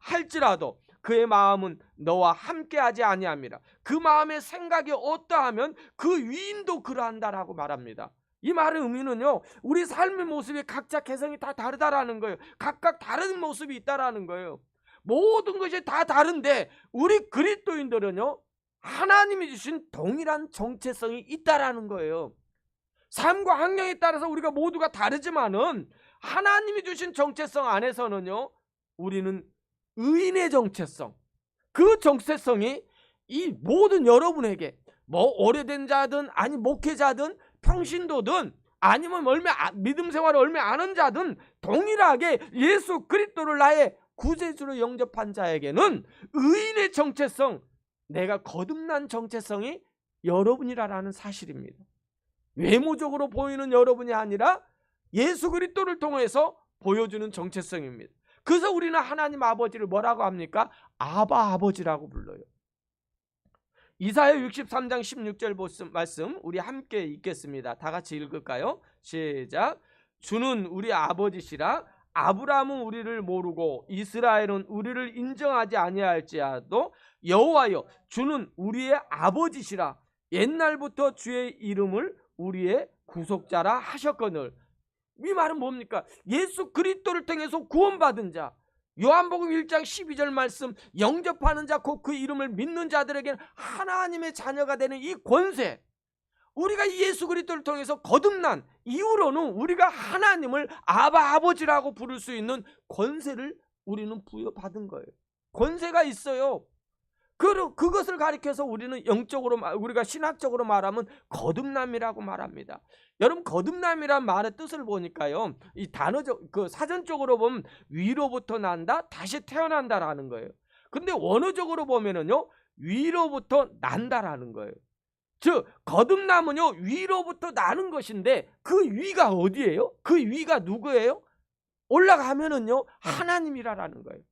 할지라도 그의 마음은 너와 함께하지 아니함이라. 그 마음의 생각이 어떠하면 그 위인도 그러한다라고 말합니다. 이 말의 의미는요, 우리 삶의 모습이 각자 개성이 다 다르다라는 거예요. 각각 다른 모습이 있다라는 거예요. 모든 것이 다 다른데 우리 그리스도인들은요, 하나님이 주신 동일한 정체성이 있다라는 거예요. 삶과 환경에 따라서 우리가 모두가 다르지만은 하나님이 주신 정체성 안에서는요, 우리는 의인의 정체성, 그 정체성이 이 모든 여러분에게 뭐 오래된 자든 아니 목회자든 평신도든 아니면 믿음 생활을 얼마 안 한 자든 동일하게 예수 그리스도를 나의 구세주로 영접한 자에게는 의인의 정체성, 내가 거듭난 정체성이 여러분이라는 사실입니다. 외모적으로 보이는 여러분이 아니라 예수 그리스도를 통해서 보여주는 정체성입니다. 그래서 우리는 하나님 아버지를 뭐라고 합니까? 아바 아버지라고 불러요. 이사야 63장 16절 말씀 우리 함께 읽겠습니다. 다 같이 읽을까요? 시작. 주는 우리 아버지시라. 아브라함은 우리를 모르고 이스라엘은 우리를 인정하지 아니할지라도 여호와여, 주는 우리의 아버지시라. 옛날부터 주의 이름을 우리의 구속자라 하셨거늘. 이 말은 뭡니까? 예수 그리스도를 통해서 구원받은 자, 요한복음 1장 12절 말씀, 영접하는 자 곧 그 이름을 믿는 자들에게는 하나님의 자녀가 되는 이 권세, 우리가 예수 그리스도를 통해서 거듭난 이후로는 우리가 하나님을 아바 아버지라고 부를 수 있는 권세를 우리는 부여받은 거예요. 권세가 있어요. 그것을 가리켜서 우리는 영적으로, 우리가 신학적으로 말하면 거듭남이라고 말합니다. 여러분, 거듭남이란 말의 뜻을 보니까요, 이 단어적, 그 사전적으로 보면 위로부터 난다, 다시 태어난다라는 거예요. 근데 원어적으로 보면은요, 위로부터 난다라는 거예요. 즉 거듭남은요, 위로부터 나는 것인데 그 위가 어디예요? 그 위가 누구예요? 올라가면은요, 하나님이라는 거예요.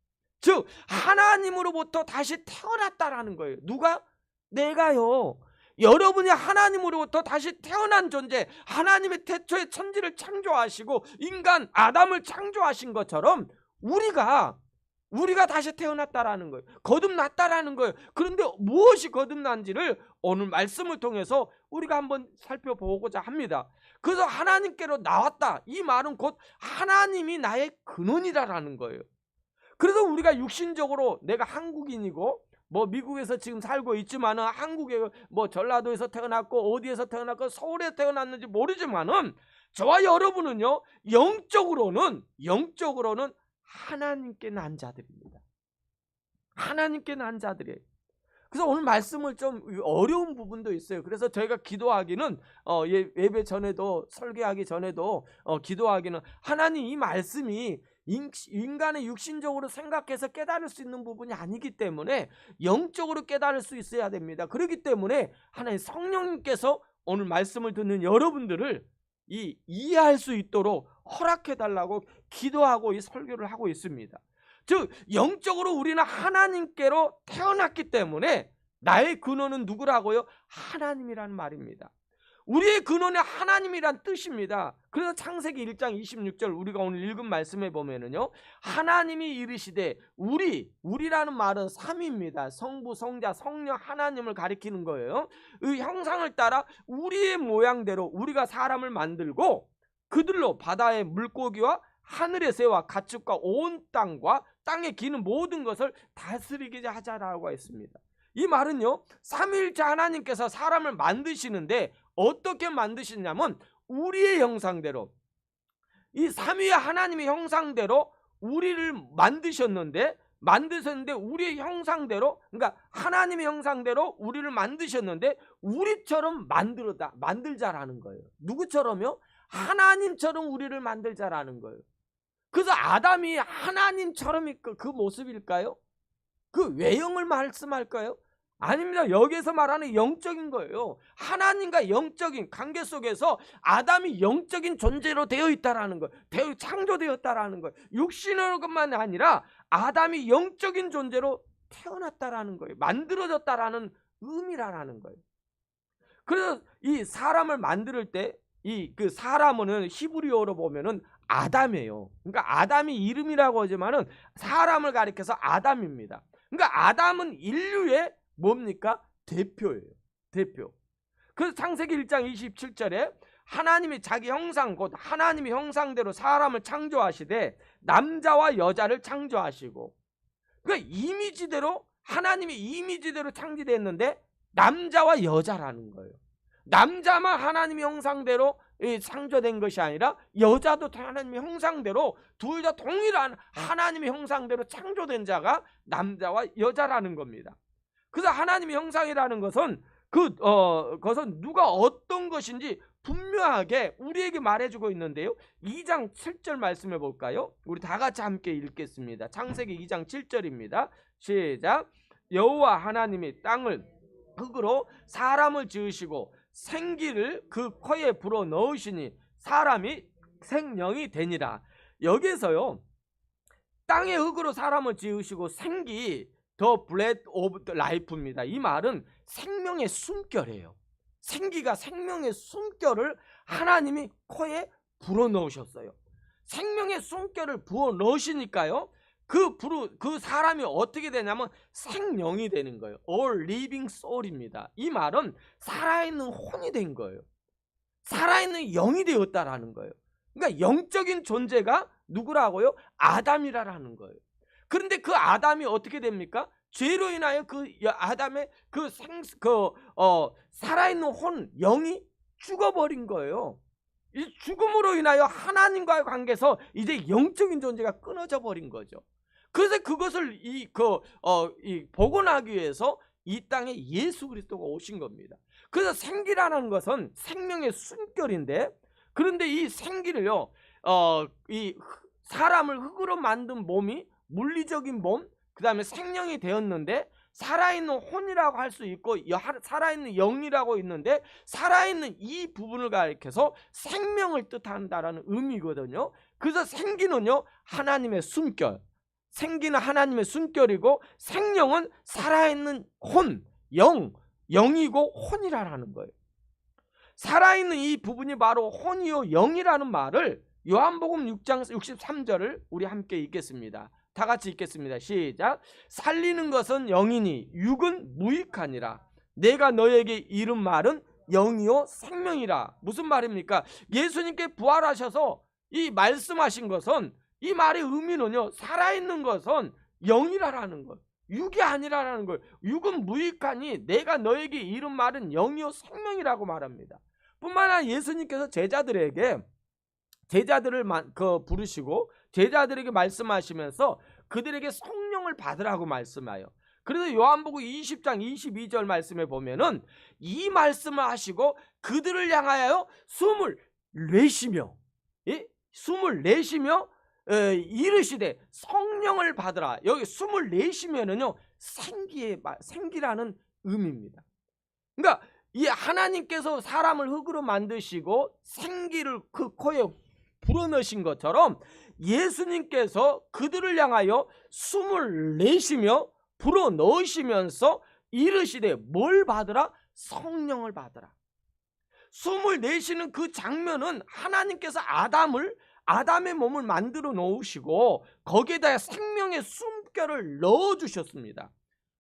즉 하나님으로부터 다시 태어났다라는 거예요. 누가? 내가요. 여러분이 하나님으로부터 다시 태어난 존재, 하나님의 태초에 천지를 창조하시고 인간 아담을 창조하신 것처럼 우리가 다시 태어났다라는 거예요. 거듭났다라는 거예요. 그런데 무엇이 거듭난지를 오늘 말씀을 통해서 우리가 한번 살펴보고자 합니다. 그래서 하나님께로 나왔다, 이 말은 곧 하나님이 나의 근원이라는 거예요. 그래서 우리가 육신적으로 내가 한국인이고 뭐 미국에서 지금 살고 있지만은 한국에 뭐 전라도에서 태어났고 어디에서 태어났고 서울에 태어났는지 모르지만은 저와 여러분은요, 영적으로는 하나님께 난 자들입니다. 하나님께 난 자들이에요. 그래서 오늘 말씀을 좀 어려운 부분도 있어요. 그래서 저희가 기도하기는 예배 전에도, 설교하기 전에도 기도하기는 하나님, 이 말씀이 인간의 육신적으로 생각해서 깨달을 수 있는 부분이 아니기 때문에 영적으로 깨달을 수 있어야 됩니다. 그렇기 때문에 하나님 성령님께서 오늘 말씀을 듣는 여러분들을 이해할 수 있도록 허락해달라고 기도하고 이 설교를 하고 있습니다. 즉 영적으로 우리는 하나님께로 태어났기 때문에 나의 근원은 누구라고요? 하나님이라는 말입니다. 우리의 근원은 하나님이란 뜻입니다. 그래서 창세기 1장 26절 우리가 오늘 읽은 말씀에 보면은요, 하나님이 이르시되, 우리라는 말은 삼위입니다. 성부, 성자, 성령, 하나님을 가리키는 거예요. 이 형상을 따라 우리의 모양대로 우리가 사람을 만들고 그들로 바다의 물고기와 하늘의 새와 가축과 온 땅과 땅에 기는 모든 것을 다스리게 하자라고 했습니다. 이 말은요, 삼위일체 하나님께서 사람을 만드시는데 어떻게 만드시냐면 우리의 형상대로, 이 삼위의 하나님의 형상대로 우리를 만드셨는데 우리의 형상대로, 그러니까 하나님의 형상대로 우리를 만드셨는데 우리처럼 만들자라는 거예요. 누구처럼요? 하나님처럼 우리를 만들자라는 거예요. 그래서 아담이 하나님처럼 그 모습일까요? 그 외형을 말씀할까요? 아닙니다. 여기에서 말하는 영적인 거예요. 하나님과 영적인 관계 속에서 아담이 영적인 존재로 되어 있다라는 거예요. 창조되었다라는 거예요. 육신으로만 아니라 아담이 영적인 존재로 태어났다라는 거예요. 만들어졌다라는 의미라는 거예요. 그래서 이 사람을 만들 때 그 사람은 히브리어로 보면은 아담이에요. 그러니까 아담이 이름이라고 하지만은 사람을 가리켜서 아담입니다. 그러니까 아담은 인류의 뭡니까? 대표예요. 대표. 그래서 창세기 1장 27절에 하나님이 자기 형상, 곧 하나님의 형상대로 사람을 창조하시되 남자와 여자를 창조하시고, 그러니까 이미지대로, 하나님의 이미지대로 창조됐는데 남자와 여자라는 거예요. 남자만 하나님의 형상대로 창조된 것이 아니라 여자도 하나님의 형상대로, 둘 다 동일한 하나님의 형상대로 창조된 자가 남자와 여자라는 겁니다. 그래서 하나님의 형상이라는 것은 그것은 누가 어떤 것인지 분명하게 우리에게 말해주고 있는데요. 2장 7절 말씀해 볼까요? 우리 다 같이 함께 읽겠습니다. 창세기 2장 7절입니다. 시작. 여호와 하나님이 땅을 흙으로 사람을 지으시고 생기를 그 코에 불어 넣으시니 사람이 생명이 되니라. 여기에서요, 땅의 흙으로 사람을 지으시고 생기, 더 브레드 오브 라이프입니다. 이 말은 생명의 숨결이에요. 생기가 생명의 숨결을 하나님이 코에 불어 넣으셨어요. 생명의 숨결을 부어 넣으시니까요, 그 사람이 어떻게 되냐면 생명이 되는 거예요. All living soul입니다. 이 말은 살아있는 혼이 된 거예요. 살아있는 영이 되었다라는 거예요. 그러니까 영적인 존재가 누구라고요? 아담이라는 거예요. 그런데 그 아담이 어떻게 됩니까? 죄로 인하여 그 아담의 살아있는 혼, 영이 죽어버린 거예요. 이 죽음으로 인하여 하나님과의 관계에서 이제 영적인 존재가 끊어져 버린 거죠. 그래서 그것을 복원하기 위해서 이 땅에 예수 그리스도가 오신 겁니다. 그래서 생기라는 것은 생명의 숨결인데, 그런데 이 생기를요, 이 사람을 흙으로 만든 몸이 물리적인 몸, 그 다음에 생명이 되었는데, 살아있는 혼이라고 할 수 있고 살아있는 영이라고 있는데, 살아있는 이 부분을 가리켜서 생명을 뜻한다라는 의미거든요. 그래서 생기는요, 하나님의 숨결, 생기는 하나님의 숨결이고, 생명은 살아있는 혼, 영이고 혼이라는 거예요. 살아있는 이 부분이 바로 혼이요 영이라는 말을 요한복음 6장 63절을 우리 함께 읽겠습니다. 다 같이 읽겠습니다. 시작. 살리는 것은 영이니 육은 무익하니라. 내가 너에게 이른 말은 영이요 생명이라. 무슨 말입니까? 예수님께 부활하셔서 이 말씀하신 것은, 이 말의 의미는요, 살아있는 것은 영이라는 것, 육이 아니라는 걸. 육은 무익하니 내가 너에게 이른 말은 영이요 생명이라고 말합니다. 뿐만 아니라 예수님께서 제자들을 부르시고 제자들에게 말씀하시면서 그들에게 성령을 받으라고 말씀하여, 그래서 요한복음 20장 22절 말씀에 보면은 이 말씀을 하시고 그들을 향하여 숨을 내쉬며 이르시되 성령을 받으라. 여기 숨을 내쉬면은요, 생기라는 의미입니다. 그러니까 이 하나님께서 사람을 흙으로 만드시고 생기를 그 코에 불어넣으신 것처럼 예수님께서 그들을 향하여 숨을 내쉬며 불어넣으시면서 이르시되 뭘 받으라? 성령을 받으라. 숨을 내쉬는 그 장면은 하나님께서 아담의 몸을 만들어 놓으시고 거기에다 생명의 숨결을 넣어 주셨습니다.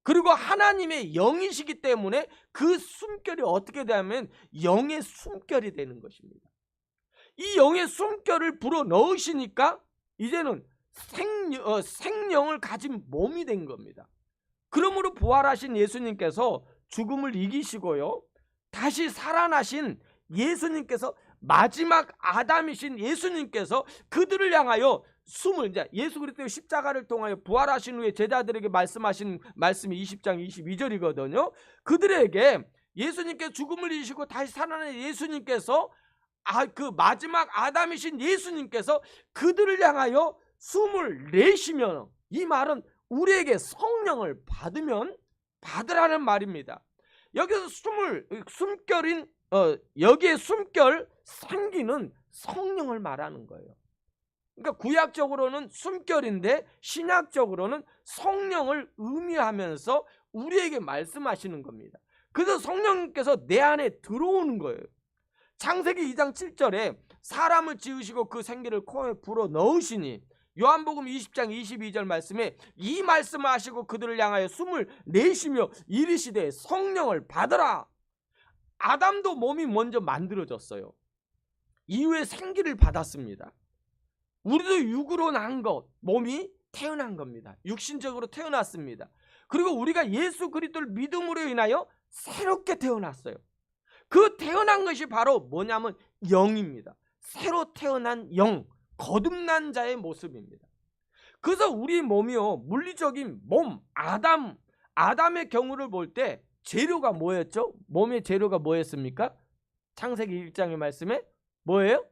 그리고 하나님의 영이시기 때문에 그 숨결이 어떻게 되냐면 영의 숨결이 되는 것입니다. 이 영의 숨결을 불어 넣으시니까 이제는 생명을 가진 몸이 된 겁니다. 그러므로 부활하신 예수님께서 죽음을 이기시고요, 다시 살아나신 예수님께서, 마지막 아담이신 예수님께서 그들을 향하여 숨을, 이제 예수 그리스도의 십자가를 통하여 부활하신 후에 제자들에게 말씀하신 말씀이 20장 22절이거든요. 그들에게 예수님께서 죽음을 이기시고 다시 살아난 예수님께서, 그 마지막 아담이신 예수님께서 그들을 향하여 숨을 내쉬면, 이 말은 우리에게 성령을 받으라는 말입니다. 여기서 여기에 숨결, 생기는 성령을 말하는 거예요. 그러니까 구약적으로는 숨결인데 신약적으로는 성령을 의미하면서 우리에게 말씀하시는 겁니다. 그래서 성령님께서 내 안에 들어오는 거예요. 창세기 2장 7절에 사람을 지으시고 그 생기를 코에 불어 넣으시니, 요한복음 20장 22절 말씀에 이 말씀을 하시고 그들을 향하여 숨을 내쉬며 이르시되 성령을 받으라. 아담도 몸이 먼저 만들어졌어요. 이후에 생기를 받았습니다. 우리도 육으로 난 것, 몸이 태어난 겁니다. 육신적으로 태어났습니다. 그리고 우리가 예수 그리스도를 믿음으로 인하여 새롭게 태어났어요. 그 태어난 것이 바로 뭐냐면 영입니다. 새로 태어난 영, 거듭난 자의 모습입니다. 그래서 우리 몸이요, 물리적인 몸, 아담의 경우를 볼 때 재료가 뭐였죠? 몸의 재료가 뭐였습니까? 창세기 1장의 말씀에 뭐예요?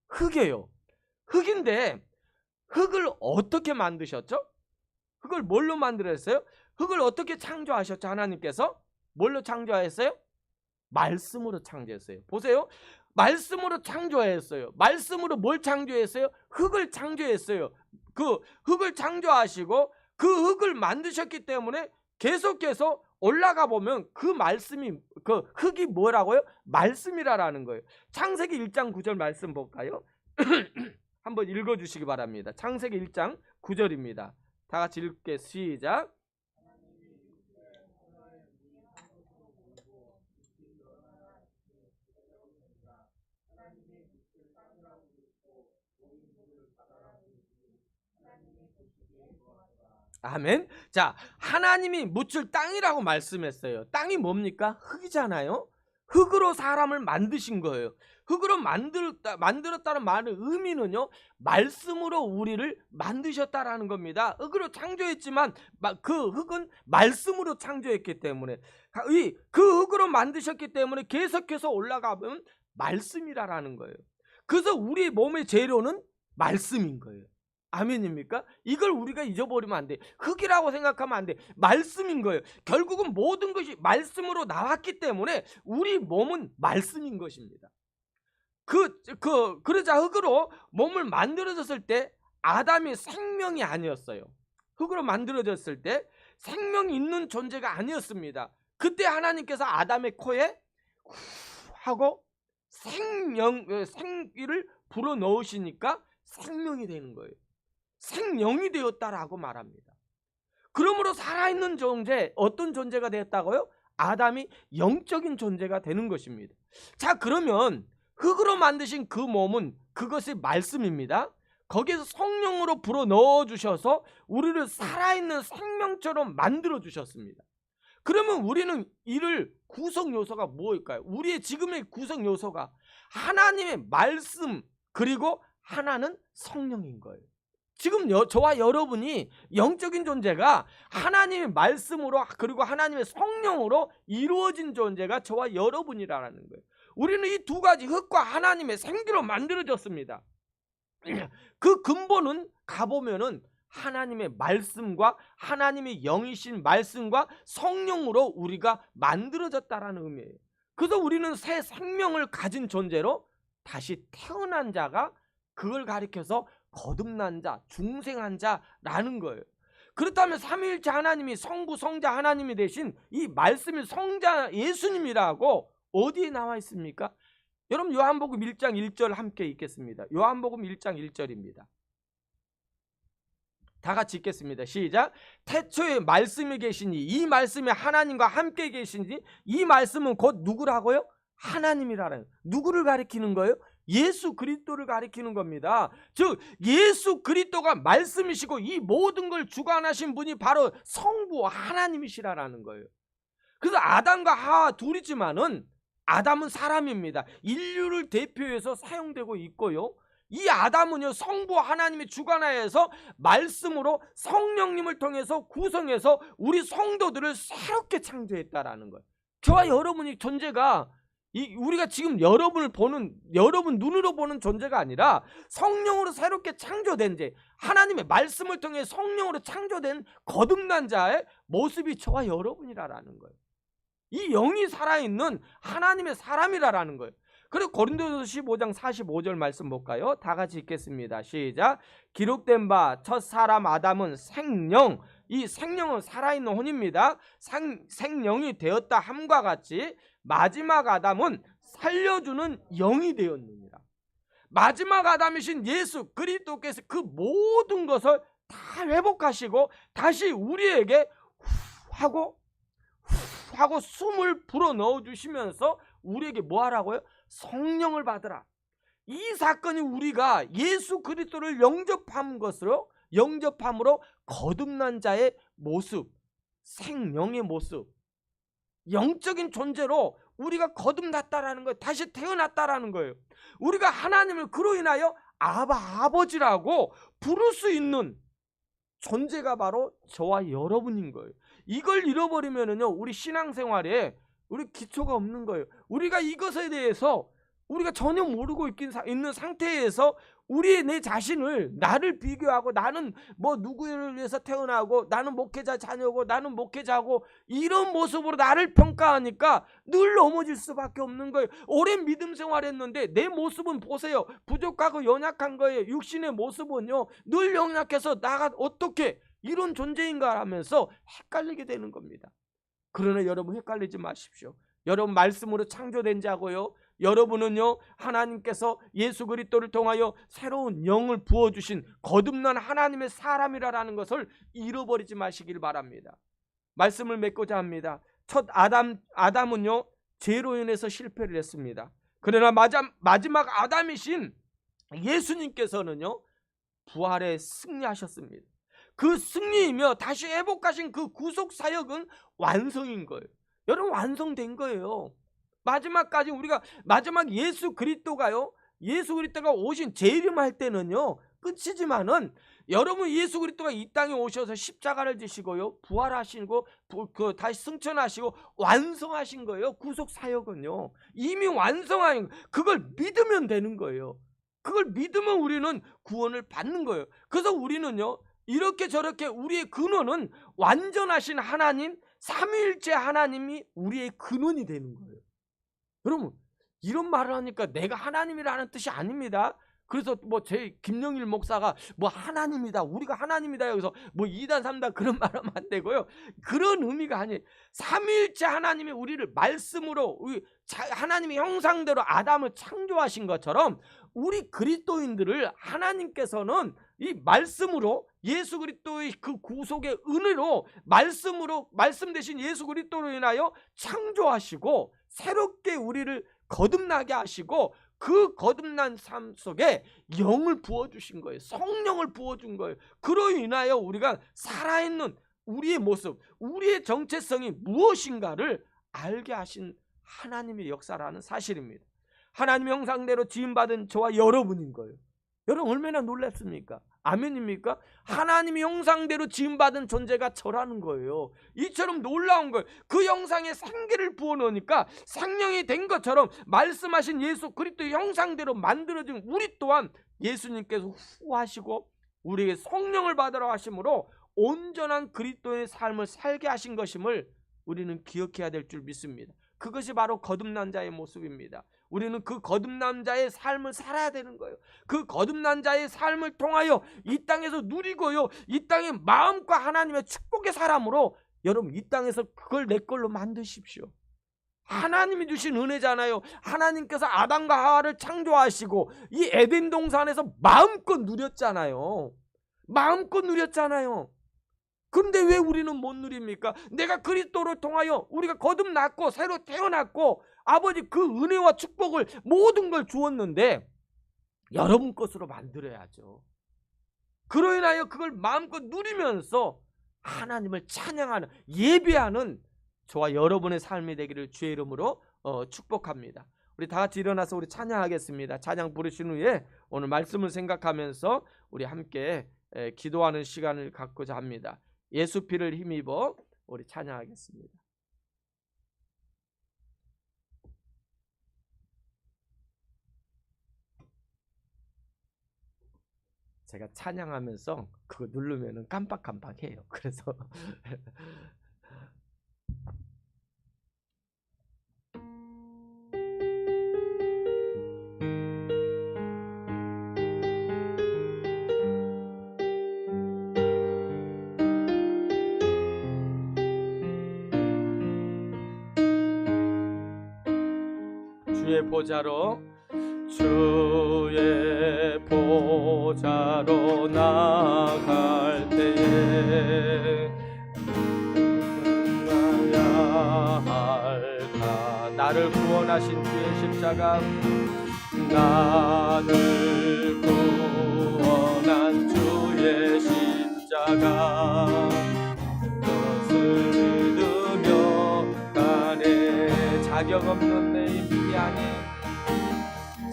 흙이에요. 흙인데 흙을 어떻게 만드셨죠? 흙을 뭘로 만들었어요? 흙을 어떻게 창조하셨죠? 하나님께서 뭘로 창조하셨어요? 말씀으로 창조했어요. 보세요. 말씀으로 창조했어요. 말씀으로 뭘 창조했어요? 흙을 창조했어요. 그 흙을 창조하시고 그 흙을 만드셨기 때문에 계속해서 올라가 보면 그 말씀이, 그 흙이 뭐라고요? 말씀이라는 거예요. 창세기 1장 9절 말씀 볼까요? 한번 읽어주시기 바랍니다. 창세기 1장 9절입니다. 다 같이 읽게, 시작. 아멘. 자, 하나님이 묻힐 땅이라고 말씀했어요. 땅이 뭡니까? 흙이잖아요. 흙으로 사람을 만드신 거예요. 흙으로 만들었다는 말의 의미는요, 말씀으로 우리를 만드셨다라는 겁니다. 흙으로 창조했지만 그 흙은 말씀으로 창조했기 때문에, 그 흙으로 만드셨기 때문에 계속해서 올라가면 말씀이라는 거예요. 그래서 우리 몸의 재료는 말씀인 거예요. 아멘입니까? 이걸 우리가 잊어버리면 안 돼. 흙이라고 생각하면 안 돼. 말씀인 거예요. 결국은 모든 것이 말씀으로 나왔기 때문에 우리 몸은 말씀인 것입니다. 그러자 흙으로 몸을 만들어졌을 때 아담이 생명이 아니었어요. 흙으로 만들어졌을 때 생명이 있는 존재가 아니었습니다. 그때 하나님께서 아담의 코에 후 하고 생기를 불어넣으시니까 생명이 되는 거예요. 생명이 되었다라고 말합니다. 그러므로 살아있는 존재, 어떤 존재가 되었다고요? 아담이 영적인 존재가 되는 것입니다. 자, 그러면 흙으로 만드신 그 몸은 그것이 말씀입니다. 거기에서 성령으로 불어넣어 주셔서 우리를 살아있는 생명처럼 만들어 주셨습니다. 그러면 우리는 이를 구성 요소가 무엇일까요? 우리의 지금의 구성 요소가 하나님의 말씀, 그리고 하나는 성령인 거예요. 지금 저와 여러분이 영적인 존재가 하나님의 말씀으로, 그리고 하나님의 성령으로 이루어진 존재가 저와 여러분이라는 거예요. 우리는 이 두 가지, 흙과 하나님의 생기로 만들어졌습니다. 그 근본은 가보면은 하나님의 말씀과 하나님의 영이신 말씀과 성령으로 우리가 만들어졌다라는 의미예요. 그래서 우리는 새 생명을 가진 존재로 다시 태어난 자가, 그걸 가리켜서 거듭난 자, 중생한 자라는 거예요. 그렇다면 삼위일체 하나님이 성부, 성자 하나님이 되신 이 말씀이 성자 예수님이라고 어디에 나와 있습니까? 여러분, 요한복음 1장 1절 함께 읽겠습니다. 요한복음 1장 1절입니다. 다 같이 읽겠습니다. 시작. 태초에 말씀이 계시니 이 말씀이 하나님과 함께 계시니 이 말씀은 곧 누구라고요? 하나님이라는, 누구를 가리키는 거예요? 예수 그리스도를 가리키는 겁니다. 즉 예수 그리스도가 말씀이시고 이 모든 걸 주관하신 분이 바로 성부 하나님이시라는 거예요. 그래서 아담과 하와 둘이지만은 아담은 사람입니다. 인류를 대표해서 사용되고 있고요, 이 아담은요 성부 하나님이 주관하여서 말씀으로 성령님을 통해서 구성해서 우리 성도들을 새롭게 창조했다라는 거예요. 저와 여러분이 존재가 우리가 지금 여러분 눈으로 보는 존재가 아니라 성령으로 새롭게 창조된 자, 하나님의 말씀을 통해 성령으로 창조된 거듭난 자의 모습이 저와 여러분이라는 거예요. 이 영이 살아있는 하나님의 사람이라는 거예요. 그리고 고린도전서 15장 45절 말씀 볼까요? 다 같이 읽겠습니다. 시작. 기록된 바 첫 사람 아담은 생령, 이 생령은 살아있는 혼입니다. 생령이 되었다 함과 같이 마지막 아담은 살려주는 영이 되었느니라. 마지막 아담이신 예수 그리스도께서 그 모든 것을 다 회복하시고 다시 우리에게 후 하고 숨을 불어 넣어 주시면서 우리에게 뭐 하라고요? 성령을 받으라. 이 사건이 우리가 예수 그리스도를 영접함으로 거듭난 자의 모습, 생명의 모습, 영적인 존재로 우리가 거듭났다라는 거예요. 다시 태어났다라는 거예요. 우리가 하나님을 그로 인하여 아버지라고 부를 수 있는 존재가 바로 저와 여러분인 거예요. 이걸 잃어버리면은요, 우리 신앙생활에 우리 기초가 없는 거예요. 우리가 이것에 대해서 우리가 전혀 모르고 있는 상태에서 내 자신을, 나를 비교하고 나는 뭐 누구를 위해서 태어나고 나는 목회자 자녀고 나는 목회자고 이런 모습으로 나를 평가하니까 늘 넘어질 수밖에 없는 거예요. 오랜 믿음 생활했는데 내 모습은 보세요. 부족하고 연약한 거예요. 육신의 모습은요 늘 연약해서 나가 어떻게 이런 존재인가 하면서 헷갈리게 되는 겁니다. 그러나 여러분 헷갈리지 마십시오. 여러분 말씀으로 창조된 자고요, 여러분은요 하나님께서 예수 그리스도를 통하여 새로운 영을 부어주신 거듭난 하나님의 사람이라는 것을 잃어버리지 마시길 바랍니다. 말씀을 맺고자 합니다. 첫 아담은요 죄로 인해서 실패를 했습니다. 그러나 마지막 아담이신 예수님께서는요 부활에 승리하셨습니다. 그 승리이며 다시 회복하신 그 구속 사역은 완성인 거예요. 여러분, 완성된 거예요. 마지막까지 우리가 마지막 예수 그리스도가요, 예수 그리스도가 오신 재림할 때는요 끝이지만은, 여러분 예수 그리스도가 이 땅에 오셔서 십자가를 지시고요 부활하시고 다시 승천하시고 완성하신 거예요. 구속 사역은요 이미 완성한, 그걸 믿으면 되는 거예요. 그걸 믿으면 우리는 구원을 받는 거예요. 그래서 우리는요 이렇게 저렇게 우리의 근원은 완전하신 하나님, 삼위일체 하나님이 우리의 근원이 되는 거예요. 여러분, 이런 말을 하니까 내가 하나님이라는 뜻이 아닙니다. 그래서 뭐 제 김영일 목사가 뭐 하나님이다, 우리가 하나님이다, 여기서 뭐 2단 3단 그런 말하면 안 되고요. 그런 의미가 아니에요. 삼위일체 하나님이 우리를 말씀으로, 하나님의 형상대로 아담을 창조하신 것처럼 우리 그리스도인들을 하나님께서는 이 말씀으로, 예수 그리스도의 그 구속의 은혜로, 말씀으로, 말씀 대신 예수 그리스도로 인하여 창조하시고 새롭게 우리를 거듭나게 하시고, 그 거듭난 삶 속에 영을 부어주신 거예요. 성령을 부어준 거예요. 그로 인하여 우리가 살아있는 우리의 모습, 우리의 정체성이 무엇인가를 알게 하신 하나님의 역사라는 사실입니다. 하나님의 형상대로 지음받은 저와 여러분인 거예요. 여러분, 얼마나 놀랍습니까? 아멘입니까? 하나님의 형상대로 지음받은 존재가 저라는 거예요. 이처럼 놀라운 거예요. 그 형상에 생기를 부어넣으니까 생명이 된 것처럼 말씀하신 예수 그리스도의 형상대로 만들어진 우리 또한 예수님께서 후하시고 우리에게 성령을 받으러 하심으로 온전한 그리스도의 삶을 살게 하신 것임을 우리는 기억해야 될 줄 믿습니다. 그것이 바로 거듭난 자의 모습입니다. 우리는 그 거듭난 자의 삶을 살아야 되는 거예요. 그 거듭난 자의 삶을 통하여 이 땅에서 누리고요, 이 땅에 마음과 하나님의 축복의 사람으로 여러분 이 땅에서 그걸 내 걸로 만드십시오. 하나님이 주신 은혜잖아요. 하나님께서 아담과 하와를 창조하시고 이 에덴 동산에서 마음껏 누렸잖아요. 마음껏 누렸잖아요. 그런데 왜 우리는 못 누립니까? 내가 그리스도로 통하여 우리가 거듭났고 새로 태어났고 아버지 그 은혜와 축복을 모든 걸 주었는데 여러분 것으로 만들어야죠. 그로 인하여 그걸 마음껏 누리면서 하나님을 찬양하는, 예배하는 저와 여러분의 삶이 되기를 주의 이름으로 축복합니다. 우리 다 같이 일어나서 우리 찬양하겠습니다. 찬양 부르신 후에 오늘 말씀을 생각하면서 우리 함께 기도하는 시간을 갖고자 합니다. 예수 피를 힘입어 우리 찬양하겠습니다. 제가 찬양하면서 그거 누르면은 깜빡깜빡해요. 그래서 주의 보좌로, 주의 보좌로 나갈 때에 나야 할까. 나를 구원하신 주의 십자가, 나를 구원한 주의 십자가, 그것을 믿으며 가네. 자격 없는 내 힘이 아니,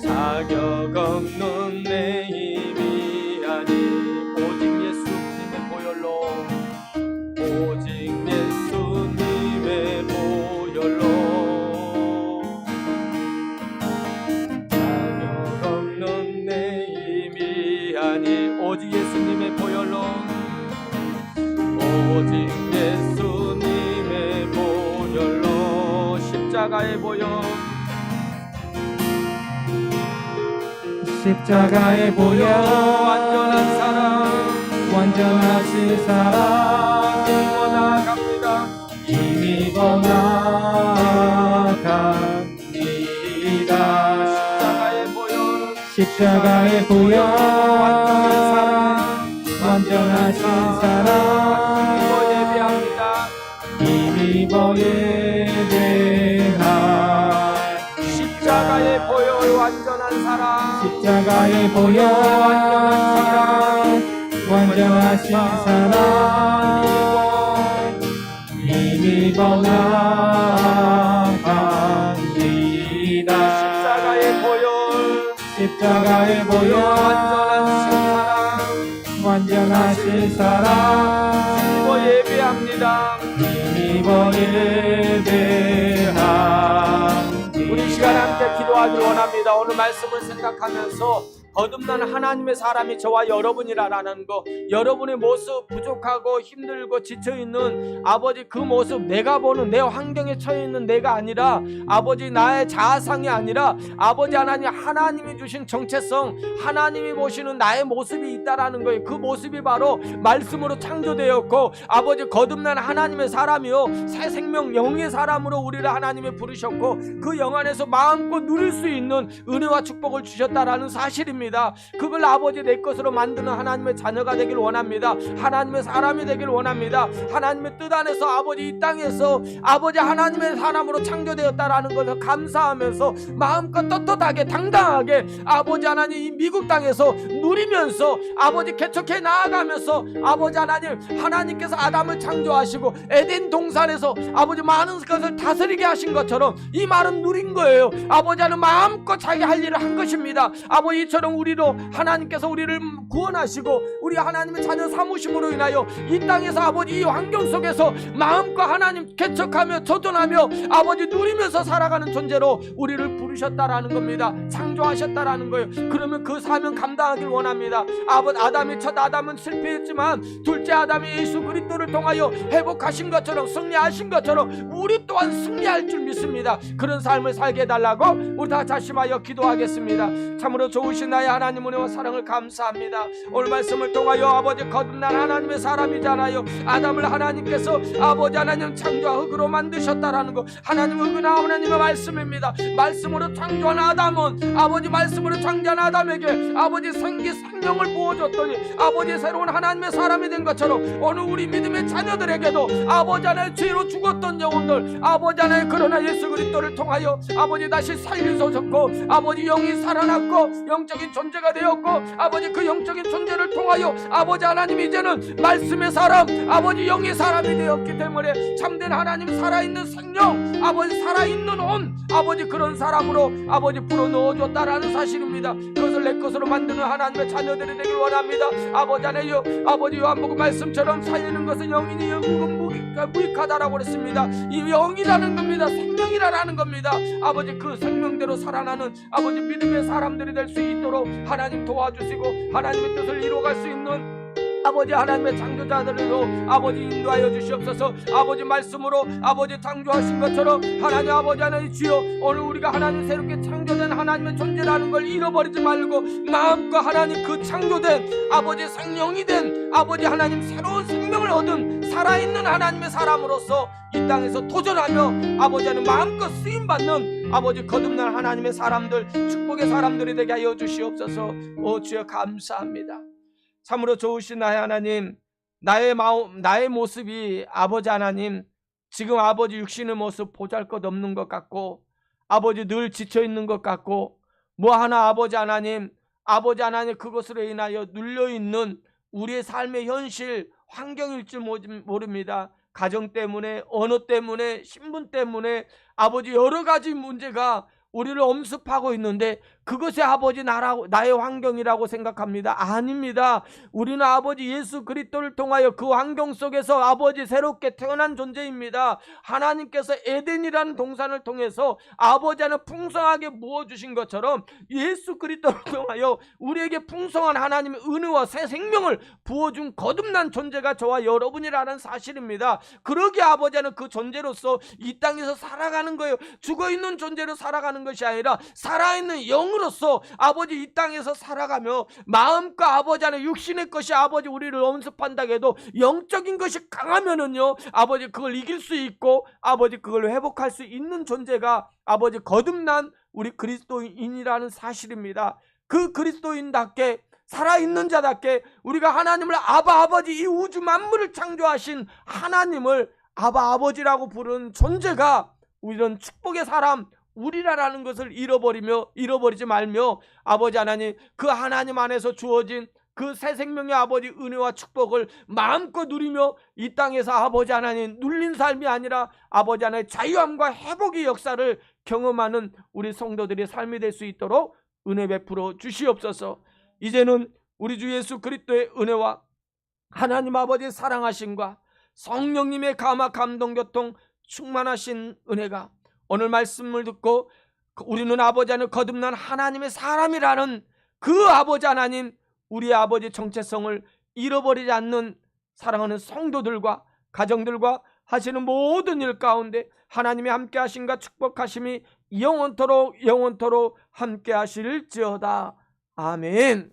자격 없는 내 힘이 아니, 오직 예수님의 보혈로, 오직 예수님의 보혈로. 자격 없는 내 힘이 아니, 오직 예수님의 보혈로, 오직 예수님의 보혈로. 십자가의 보혈, 십자가의 보혈, 완전한 사랑, 완전하신 사랑, 힘입어 나아갑니다. 힘입어 나아갑니다. 십자가의 보혈, 십자가의 보혈, 완전하신 사랑, 힘입어 예배합니다. 힘입어 예배하. 십자가의 보혈, 완전한 사랑, 십자가의 보혈, 완전한 완전하신 사랑 힘입어 나아갑니다. 십자가의 보혈 완전하신 사랑 힘입어 예배합니다. 힘입어 예배합니다. 우리 시간 함께 기도하기를 원합니다. 오늘 말씀을 생각하면서 거듭난 하나님의 사람이 저와 여러분이라는 거, 여러분의 모습 부족하고 힘들고 지쳐있는 아버지 그 모습, 내가 보는 내 환경에 처해있는 내가 아니라 아버지 나의 자아상이 아니라 아버지 하나님이 주신 정체성, 하나님이 보시는 나의 모습이 있다라는 거예요. 그 모습이 바로 말씀으로 창조되었고 아버지 거듭난 하나님의 사람이요 새 생명 영의 사람으로 우리를 하나님이 부르셨고 그 영 안에서 마음껏 누릴 수 있는 은혜와 축복을 주셨다라는 사실입니다. 그걸 아버지 내 것으로 만드는 하나님의 자녀가 되길 원합니다. 하나님의 사람이 되길 원합니다. 하나님의 뜻 안에서 아버지 이 땅에서 아버지 하나님의 사람으로 창조되었다라는 것을 감사하면서 마음껏 떳떳하게 당당하게 아버지 하나님 이 미국 땅에서 누리면서 아버지 개척해 나아가면서 아버지 하나님께서 아담을 창조하시고 에덴 동산에서 아버지 많은 것을 다스리게 하신 것처럼 이 말은 누린 거예요. 아버지는 마음껏 자기 할 일을 한 것입니다. 아버지 이처럼 우리로 하나님께서 우리를 구원하시고 우리 하나님의 자녀 삼으심으로 인하여 이 땅에서 아버지 이 환경 속에서 마음껏 하나님 개척하며 조존하며 아버지 누리면서 살아가는 존재로 우리를 부르셨다라는 겁니다. 창조하셨다라는 거예요. 그러면 그 사명 감당하길 원합니다. 아담이 첫 아담은 실패했지만 둘째 아담이 예수 그리스도를 통하여 회복하신 것처럼 승리하신 것처럼 우리 또한 승리할 줄 믿습니다. 그런 삶을 살게 해달라고 우리 다 자심하여 기도하겠습니다. 참으로 좋으신 나의 하나님 은혜와 사랑을 감사합니다. 오늘 말씀을 통하여 아버지 거듭난 하나님의 사람이잖아요. 아담을 하나님께서 아버지 하나님 창조와 흙으로 만드셨다라는 거 하나님 흙은 하나님의 말씀입니다. 말씀으로 창조한 아담은 아버지 말씀으로 창조한 아담에게 아버지 생명을 부어줬더니 아버지 새로운 하나님의 사람이 된 것처럼 오늘 우리 믿음의 자녀들에게도 아버지 하나님 죄로 죽었던 영혼들 아버지 하나님 그러나 예수 그리스도를 통하여 아버지 다시 살리소서 아버지 영이 살아났고 영적인 존재가 되었고 아버지 그 영적인 존재를 통하여 아버지 하나님 이제는 말씀의 사람 아버지 영의 사람이 되었기 때문에 참된 하나님 살아있는 생명 아버지 살아있는 혼 아버지 그런 사람으로 아버지 불어넣어줬다라는 사실입니다. 그것을 내 것으로 만드는 하나님의 자녀들이 되길 원합니다. 아버지 하나님 아버지 요한복음 말씀처럼 살리는 것은 영이니 무익하다라고 그랬습니다. 이 영이라는 겁니다. 생명이라는 겁니다. 아버지 그 생명대로 살아나는 아버지 믿음의 사람들이 될 수 있도록 하나님 도와주시고 하나님의 뜻을 이루어갈 수 있는 아버지 하나님의 창조자들로 아버지 인도하여 주시옵소서. 아버지 말씀으로 아버지 창조하신 것처럼 하나님 아버지 하나님 주여 오늘 우리가 하나님 새롭게 창조된 하나님의 존재라는 걸 잃어버리지 말고 마음껏 하나님 그 창조된 아버지 생명이 된 아버지 하나님 새로운 생명을 얻은 살아있는 하나님의 사람으로서 이 땅에서 도전하며 아버지 하나님 마음껏 쓰임받는 아버지 거듭난 하나님의 사람들 축복의 사람들이 되게 하여 주시옵소서. 오 주여 감사합니다. 참으로 좋으신 나의 하나님 나의 마음 나의 모습이 아버지 하나님 지금 아버지 육신의 모습 보잘것없는 것 같고 아버지 늘 지쳐있는 것 같고 뭐 하나 아버지 하나님 그것으로 인하여 눌려있는 우리의 삶의 현실 환경일 줄 모릅니다. 가정 때문에 언어 때문에 신분 때문에 아버지 여러 가지 문제가 우리를 엄습하고 있는데 그것이 아버지 나의 환경이라고 생각합니다. 아닙니다. 우리는 아버지 예수 그리스도를 통하여 그 환경 속에서 아버지 새롭게 태어난 존재입니다. 하나님께서 에덴이라는 동산을 통해서 아버지는 풍성하게 부어주신 것처럼 예수 그리스도를 통하여 우리에게 풍성한 하나님의 은혜와 새 생명을 부어준 거듭난 존재가 저와 여러분이라는 사실입니다. 그러기에 아버지는 그 존재로서 이 땅에서 살아가는 거예요. 죽어있는 존재로 살아가는 것이 아니라 살아있는 영으로서 아버지 이 땅에서 살아가며 마음과 아버지 안에 육신의 것이 아버지 우리를 엄습한다고 해도 영적인 것이 강하면은요 아버지 그걸 이길 수 있고 아버지 그걸 회복할 수 있는 존재가 아버지 거듭난 우리 그리스도인이라는 사실입니다. 그 그리스도인답게 살아있는 자답게 우리가 하나님을 아버지 이 우주 만물을 창조하신 하나님을 아버지라고 부르는 존재가 이런 축복의 사람 우리라는 것을 잃어버리지 말며 아버지 하나님 그 하나님 안에서 주어진 그 새 생명의 아버지 은혜와 축복을 마음껏 누리며 이 땅에서 아버지 하나님 눌린 삶이 아니라 아버지 하나님의 자유함과 회복의 역사를 경험하는 우리 성도들의 삶이 될 수 있도록 은혜 베풀어 주시옵소서. 이제는 우리 주 예수 그리스도의 은혜와 하나님 아버지의 사랑하심과 성령님의 감화 감동 교통 충만하신 은혜가 오늘 말씀을 듣고 우리는 아버지 하나님 거듭난 하나님의 사람이라는 그 아버지 하나님, 우리 아버지 정체성을 잃어버리지 않는 사랑하는 성도들과 가정들과 하시는 모든 일 가운데 하나님의 함께 하심과 축복하심이 영원토록 함께 하실지어다. 아멘.